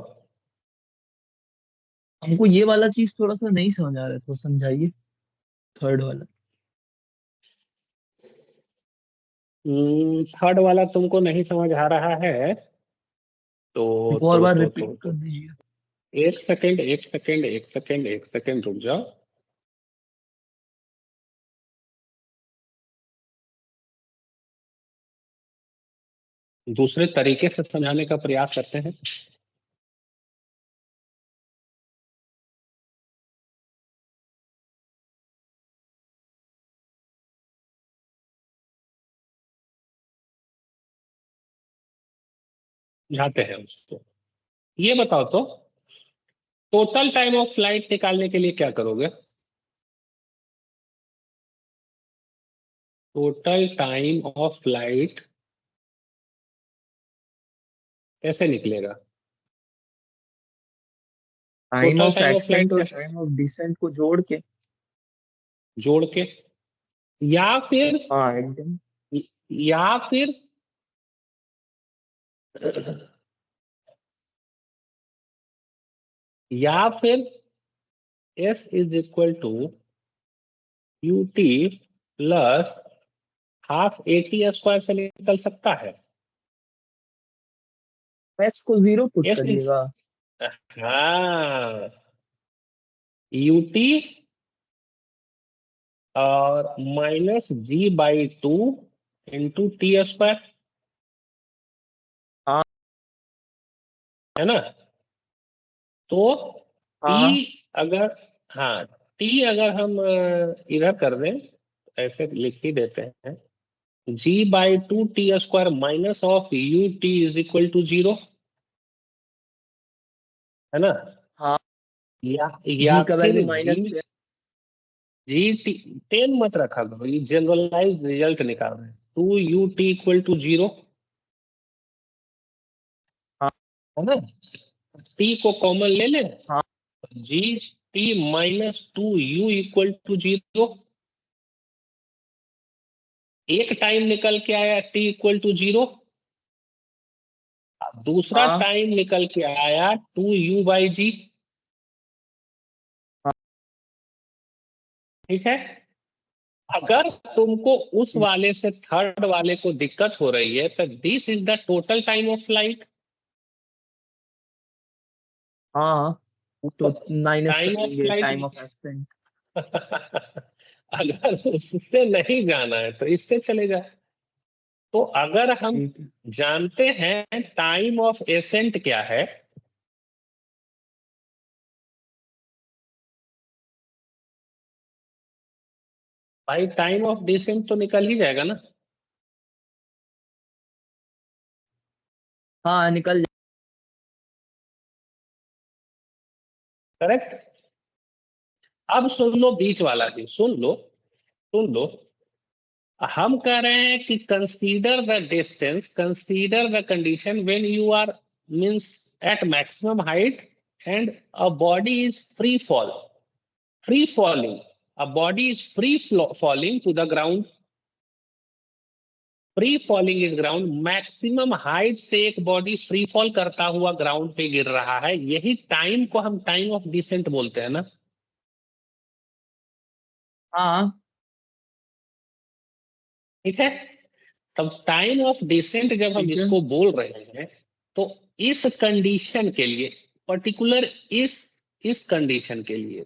हमको ये वाला चीज थोड़ा सा नहीं समझ आ रहा है, तो समझाइए थर्ड वाला। थर्ड वाला तुमको नहीं समझ आ रहा है? तो एक और बार रिपीट कर दीजिए। एक सेकंड, एक सेकंड, एक सेकंड, एक सेकंड रुक जाओ। दूसरे तरीके से समझाने का प्रयास करते हैं। समझाते हैं उसको। ये बताओ तो, टोटल टाइम ऑफ फ्लाइट निकालने के लिए क्या करोगे? टोटल टाइम ऑफ फ्लाइट कैसे निकलेगा? Time total of time of accent flight और क्या? टाइम ऑफ डिसेंट को जोड़ के। जोड़ के, या फिर, हाँ एकदम। या फिर या फिर S is equal to UT plus half AT square से निकल सकता है। एस को जीरो पुट S इज, करिएगा। हाँ, UT और -G/2 इंटू T², हाँ है ना? तो T हाँ अगर, हाँ, T अगर हम इधर कर दें, ऐसे लिख ही देते हैं, G/2 T² minus of UT is equal to 0, है ना? हाँ। या जी का फिर वैल्यू माइनस जी, जी 10 मत रखा करो, ये जनरलाइज रिजल्ट निकाल रहे हैं। 2UT इक्वल टू 0, हाँ है ना? T को कॉमन ले ले, हाँ GT-2U इक्वल टू 0। एक टाइम निकल के आया T इक्वल टू 0, दूसरा हाँ टाइम निकल के आया 2U/G। हाँ। ठीक है? अगर तुमको उस वाले से थर्ड वाले को दिक्कत हो रही है, तो this is the total time of flight. हाँ तो माइनस टाइम ऑफ करेंगे फ्लाइट टाइम ऑफ एब्सेंट। अगर उससे नहीं जाना है तो इससे चले जाए। तो अगर हम ठीक है। जानते हैं टाइम ऑफ एसेंट क्या है, भाई टाइम ऑफ डिसेंट तो निकल ही जाएगा ना? हाँ निकल करेक्ट। अब सुन लो बीच वाला भी, सुन लो, सुन लो। हम कह रहे हैं कि consider the distance, consider the condition when you are, means at maximum height and a body is free fall, free falling, a body is free falling to the ground, free falling is ground, maximum height से एक body free fall करता हुआ ground पे गिर रहा है, यही time को हम टाइम ऑफ डिसेंट बोलते हैं ना? हाँ ठीक है? तब टाइम ऑफ डिसेंट जब हम ठीक है। इसको बोल रहे हैं, तो इस कंडीशन के लिए, पर्टिकुलर इस कंडीशन के लिए,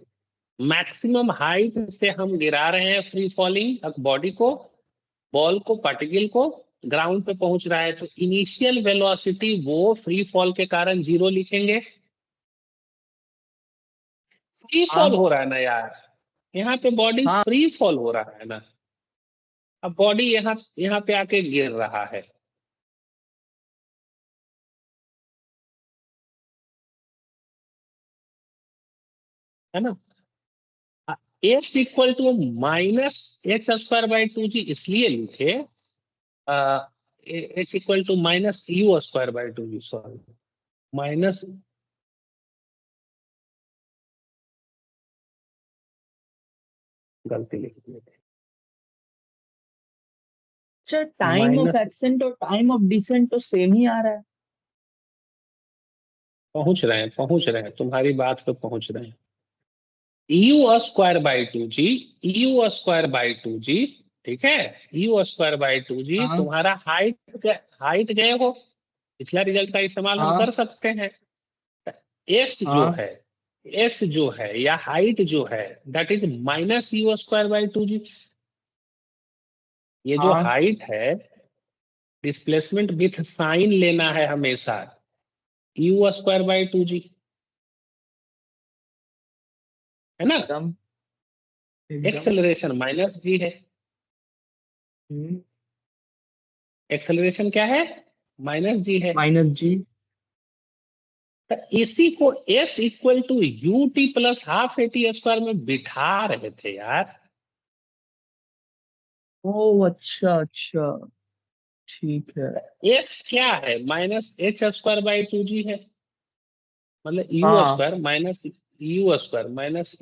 मैक्सिमम हाइट से हम गिरा रहे हैं फ्री फॉलिंग बॉडी को, बॉल को, पार्टिकल को, ग्राउंड पे पहुंच रहा है, तो इनिशियल वेलोसिटी वो फ्री फॉल के कारण 0 लिखेंगे। फ्री फॉल हाँ हो रहा है ना यार, यहाँ पे बॉडी हाँ फ्री फॉल हो रहा है ना। अब बॉडी यहाँ यहाँ पे आके गिर रहा है ना? एक्स इक्वल टू -H²/2G इसलिए लिखे, H equal to -U²/2G, sorry, minus, गलती लिख दी, अच्छा टाइम ऑफ माइनस, एब्सेंट और टाइम ऑफ डिसेंट तो सेम ही आ रहा है। पहुंच रहे हैं, तुम्हारी बात पे पहुंच रहे हैं। u² / 2g, u²/2g, ठीक है, u²/2g हाँ तुम्हारा हाइट गए हो, पिछला रिजल्ट का इस्तेमाल हम हाँ कर सकते हैं। एस जो हाँ है, एस जो है या हाइट जो है, दैट इज -u²/2g। ये जो हाँ हाइट है, डिस्प्लेसमेंट विथ साइन लेना है हमेशा, u²/2g, है ना। एकदम एकदम। एक्सेलरेशन -g है, हम्म। एक्सेलरेशन क्या है, -g है। -g। तो इसी को s = u t + ½ at² में बिठा रहे थे यार। ओ अच्छा अच्छा, ठीक है। s क्या है, -h² / 2g है, मतलब u हाँ square minus u² -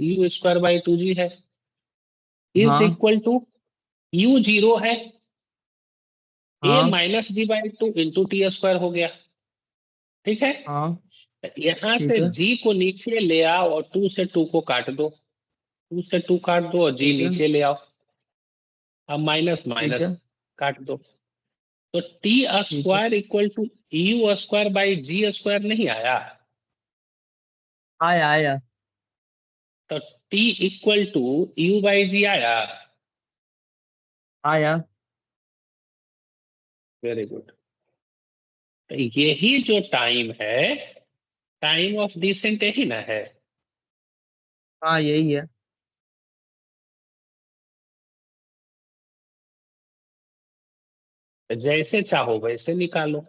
u² / 2g है, इज हाँ इक्वल टू u 0 है, a हाँ -g/2 इंटू t² हो गया, ठीक है। हाँ, यहां ठीक से है g को नीचे ले आओ और 2 से 2 को काट दो, 2 से 2 काट दो और g ठीक है नीचे ले आओ, अब माइनस ठीक माइनस है काट दो, तो टी ठीक है। Square equal to u² / g² नहीं आया, आया आया तो टी इक्वल टू u/g आया। आया। Very good. तो यही जो टाइम है, टाइम ऑफ डिसेंट यही ना है। हाँ यही है। जैसे चाहो वैसे निकालो।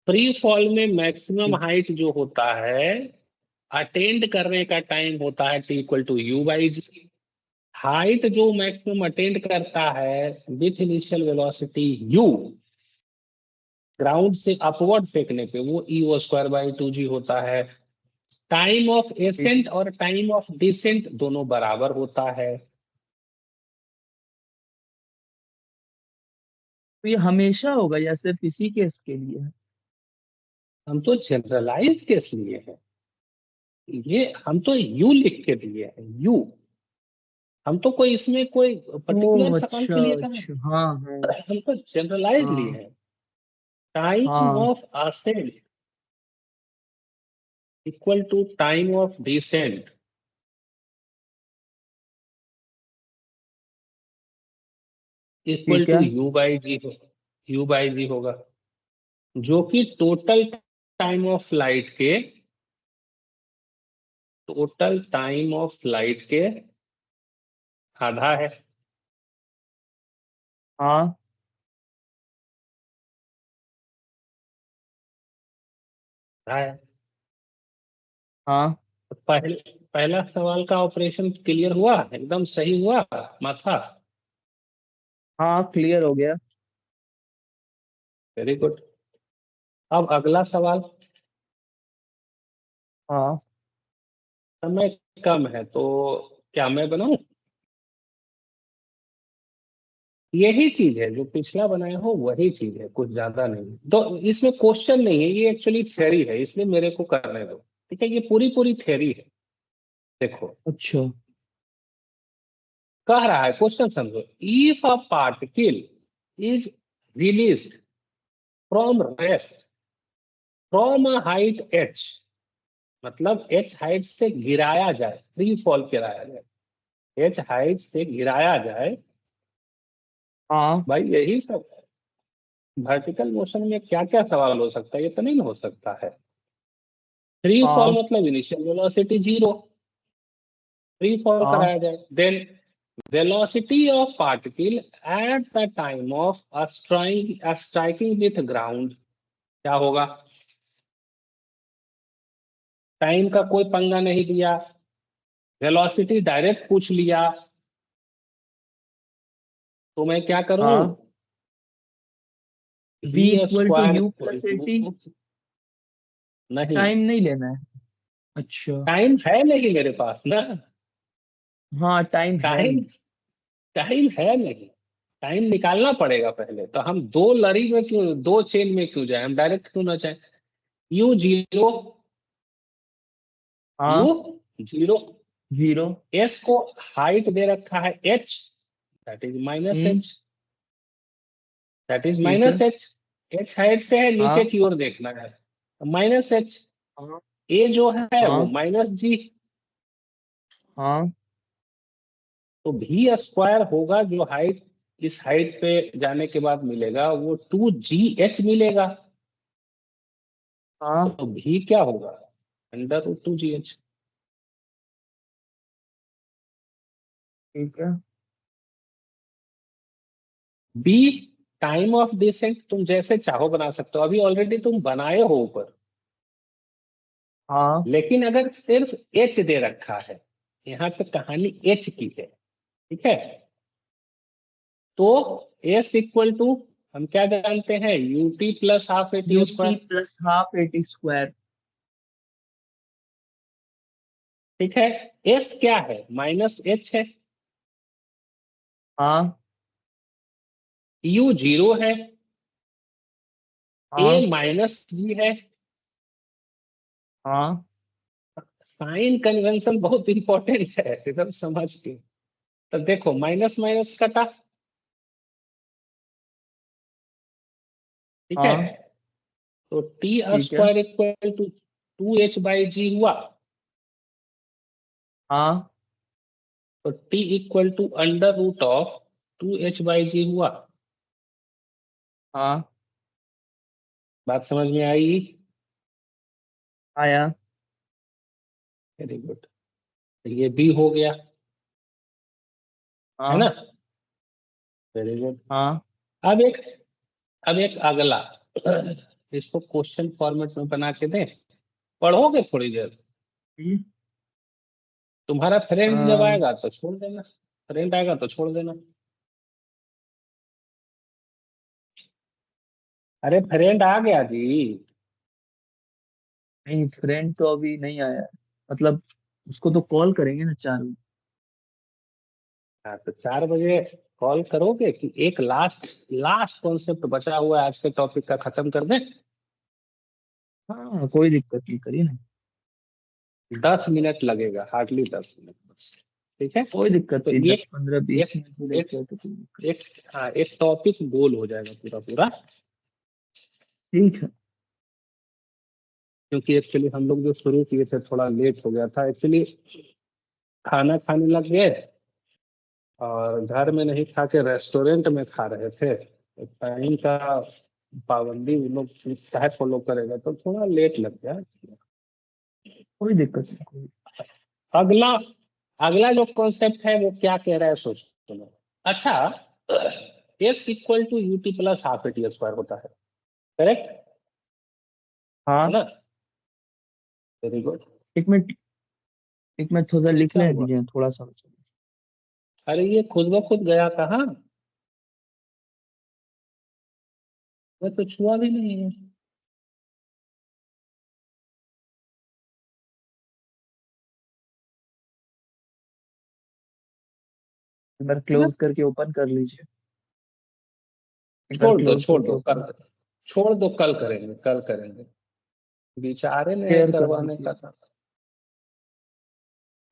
फ्री फॉल में मैक्सिमम ठीक। हाइट जो होता है, अटेंड करने का टाइम होता है t = u/g। हाइट जो मैक्सिमम अटेंड करता है with initial velocity u, ground से अपवर्ड फेंकने पे, वो u²/2g होता है। टाइम ऑफ ठीक है। एसेंट और टाइम ऑफ डिसेंट दोनों बराबर होता है। तो ये हमेशा होगा या सिर्फ इसी केस के लिए है? हम तो जनरलाइज केस लिए हैं, ये हम तो यू लिख के दिए हैं, यू। हम तो कोई इसमें कोई पर्टिकुलर ओह सवाल अच्छा के लिए कहा अच्छा, हाँ हाँ है, हम तो जनरलाइज लिए हाँ हैं। टाइम हाँ of ascent equal to time of descent equal ठीक है। टू u/g होगा, जो कि टोटल टाइम ऑफ फ्लाइट के आधा है। हाँ आधा है। हाँ तो पहला सवाल का ऑपरेशन क्लियर हुआ, एकदम सही हुआ माथा। हाँ, क्लियर हो गया। Very good. अब अगला सवाल। हाँ समय कम है तो क्या मैं बनाऊं, यही चीज है जो पिछला बनाया हो, वही चीज है, कुछ ज्यादा नहीं। तो इसमें क्वेश्चन नहीं है, ये एक्चुअली थ्योरी है, इसलिए मेरे को करने दो, ठीक है। ये पूरी पूरी थ्योरी है। देखो, अच्छा। कह रहा है, क्वेश्चन समझो। If a particle is released from rest from a height h, मतलब h हाइट से गिराया जाए, फ्री फॉल कराया जाए, h हाइट से गिराया जाए, हाँ भाई यही सब। वर्टिकल मोशन में क्या क्या सवाल हो सकता है, ये तो नहीं हो सकता है। फ्री फॉल हाँ मतलब इनिशियल वेलोसिटी 0, फ्री फॉल हाँ कराया जाए, then velocity of particle at the time of striking with ground, क्या होगा। टाइम का कोई पंगा नहीं दिया, वेलोसिटी डायरेक्ट पूछ लिया, तो मैं क्या करूं, हाँ। v V equal to square u equal plus AT. To, नहीं, टाइम नहीं लेना है। अच्छा। टाइम है नहीं मेरे पास ना, हाँ, टाइम है टाइम नहीं। टाइम है नहीं, टाइम निकालना पड़ेगा पहले। तो हम दो लड़ी में क्यों, दो चेन में क्यों जाए, हम डायरेक्ट क्यों ना जाए। यू जीरो, हाँ यू जीरो, जीरो। एस को हाइट दे रखा है H, that is minus hmm. H, that is ठीक है। Minus H. एच हाइट से है, नीचे हाँ की ओर देखना है, माइनस एच। हाँ ए जो है वो हाँ माइनस जी, हाँ तो भी स्क्वायर होगा जो हाइट, इस हाइट पे जाने के बाद मिलेगा वो टू जी एच मिलेगा, हाँ। तो भी क्या होगा, under root two G H. ठीक है। बी टाइम ऑफ डिसेंट तुम जैसे चाहो बना सकते हो, अभी ऑलरेडी तुम बनाए हो ऊपर, हाँ लेकिन अगर सिर्फ एच दे रखा है, यहाँ पे कहानी एच की है, ठीक है, तो एस इक्वल टू, हम क्या जानते हैं, UT plus half A T UT square, plus half eighty square. ठीक है। एस क्या है, माइनस एच है, हाँ यू जीरो है, ए हाँ माइनस जी है। हाँ साइन कन्वेंशन बहुत इंपॉर्टेंट है, एकदम समझ के। तो देखो माइनस माइनस कटा, ठीक है, हाँ। तो टी ठीक है। Square equal to two h by g हुआ, हाँ तो t equal to under root of two h by g हुआ। हाँ। बात समझ में आई? आया। वेरी गुड, ये भी हो गया, है ना, हाँ वेरी गुड। हाँ। अब एक, अब एक अगला, इसको क्वेश्चन फॉर्मेट में बना के दें, पढ़ोगे थोड़ी देर, हम्म, तुम्हारा फ्रेंड जब अम, आएगा तो छोड़ देना, फ्रेंड आएगा तो छोड़ देना। अरे फ्रेंड आ गया जी। नहीं, फ्रेंड तो अभी नहीं आया है। मतलब उसको तो कॉल करेंगे ना 4 बजे। हाँ तो 4 बजे कॉल करोगे कि एक लास्ट, लास्ट कॉन्सेप्ट बचा हुआ है आज के टॉपिक का, खत्म कर दें? हाँ कोई दिक्कत नहीं, करिए ना। 10 मिनट लगेगा, हार्डली 10 मिनट बस, ठीक है। कोई दिक्कत तो नहीं, ये 10 15 20 एक मिनट भी एक लगते हैं तो कोई दिक्कत। एक हाँ एक टॉपिक गोल हो जाएगा पूरा पूरा, ठीक है। क्योंकि एक्चुअली हम लोग जो शुरू किए थे थोड़ा लेट हो गया था एक्चुअली, खाना खाने लग गए और घर में नहीं खा के रेस्टोरेंट में खा रहे थे, तो टाइम का पाबंदी उन लोग चाहे फॉलो करेगा तो थोड़ा लेट लग गया। कोई दिक्कत नहीं, कोई। अगला, अगला जो कॉन्सेप्ट है वो क्या कह रहा है सोच सुनो। अच्छा, S equal to UT plus half A T square होता है, करेक्ट, है हाँ। ना, वेरी गुड। 1 मिनट, 1 मिनट थोड़ा लिख क्या लेने हुआ, दीजिए थोड़ा सा। अरे ये खुद ब खुद गया कहाँ, मैं तो छुआ भी नहीं है। एक बार है ना, क्लोज करके ओपन कर लीजिए। एक बार छोड़ दो क्लोज छोड़ करके दो ओपन कल, छोड़ दो कल करेंगे, कल करेंगे, बेचारे ने शेयर कर करवाने दीजिए। का था।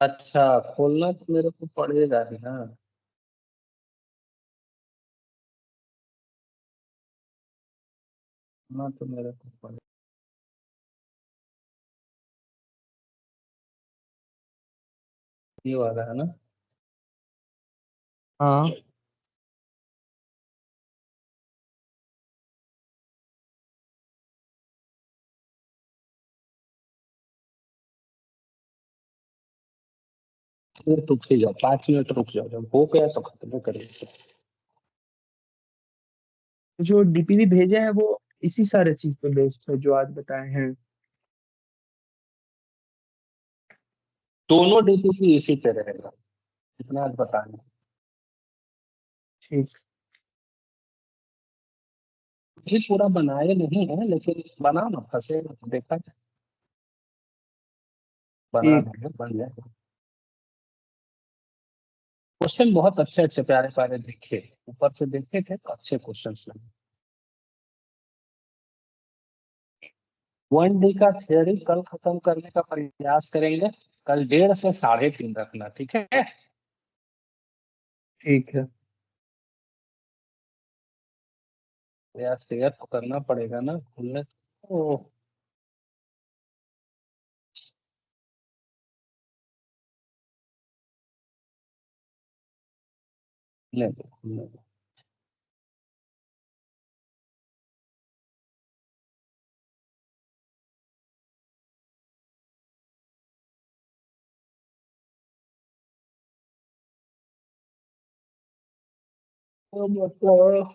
अच्छा, खोलना तो मेरे को पड़ेगा ही ना, खोलना तो मेरे को पड़ेगा, ये वाला है ना। हाँ ये रुक ही जाओ, 5 मिनट रुक जाओ, जब हो गया तो खत्म करेंगे। तो जो डीपीवी भेजे हैं वो इसी सारे चीज पे बेस्ड है जो आज बताए हैं। दोनों डीपीपी इसी पे रहेगा, इतना आज बताना। ठीक। भी पूरा बनाए नहीं है लेकिन बना ना, फंसेगा तो देखा जाए। बना ठीक। देंगे, बन जाएगा। क्वेश्चन बहुत अच्छे अच्छे प्यारे प्यारे देखे, ऊपर से देखे थे तो अच्छे क्वेश्चन लगे। 1D का थियोरी कल खत्म करने का प्रयास करेंगे। कल 1:30 से 3:30 रखना, ठीक है। ठीक है। यार शेयर तो करना पड़ेगा ना खुलने तो। खुलने दो, खुलने दो। तो मतलब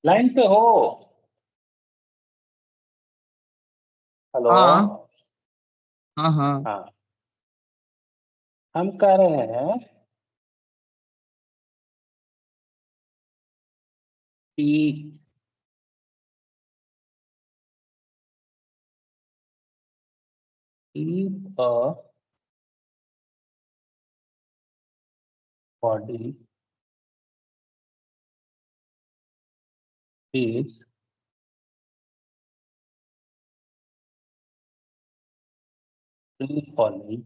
लाइन पे हो? हेलो। हाँ हाँ हाँ। हाँ, हम कह रहे हैं कि if a body is free falling,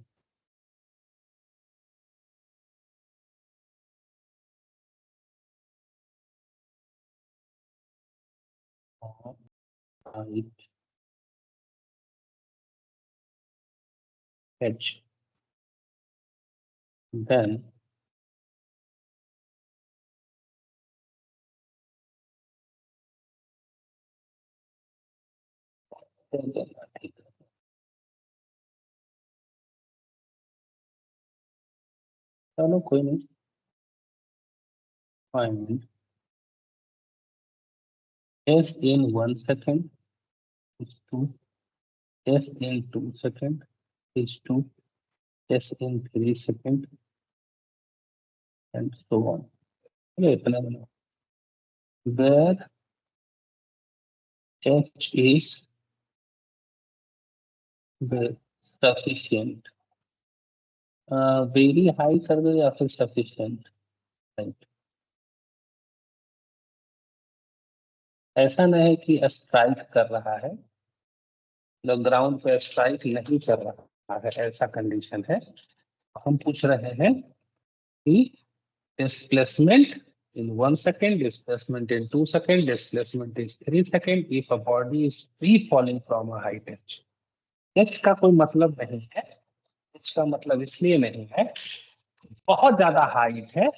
on height h, then ठीक है। चलो कोई नहीं। Find s in 1 second is to s in 2 second is to s in 3 second and so on। चलो इतना बना। Where h is the sufficient, very high कर दो या फिर सफिशिएंट। राइट। ऐसा नहीं है कि स्ट्राइक कर रहा है, मतलब ग्राउंड पे स्ट्राइक नहीं कर रहा। ऐसा कंडीशन है। हम पूछ रहे हैं कि displacement in 1 second, displacement in 2 seconds, displacement is 3 seconds if a body is free falling from a height h. h का कोई मतलब नहीं है, h का मतलब इसलिए नहीं है, बहुत ज्यादा हाइट है,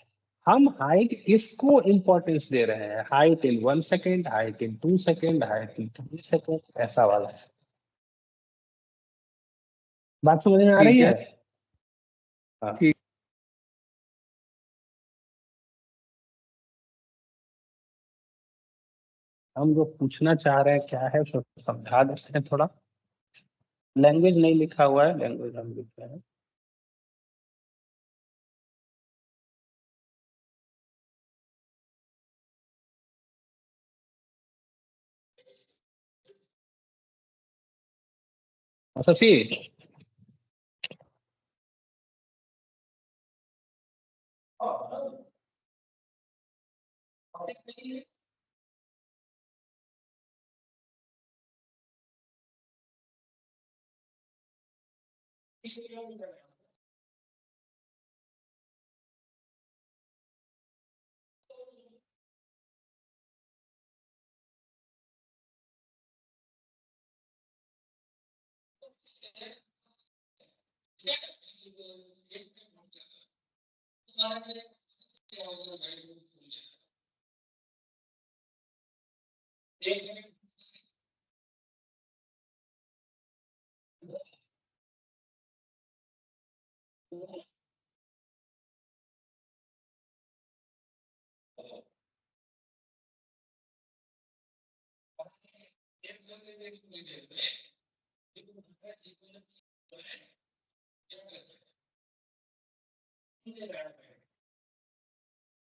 हम हाइट किसको इंपॉर्टेंस दे रहे हैं, height in 1 second, height in 2 second, height in 3 second, ऐसा वाला है। बात समझ में आ रही ठीक है? है। हाँ। ठीक। हम जो पूछना चाह रहे हैं क्या है, उसको समझा देते हैं थोड़ा। लैंग्वेज नहीं लिखा हुआ है, लैंग्वेज हम लिख रहे हैं। शशि,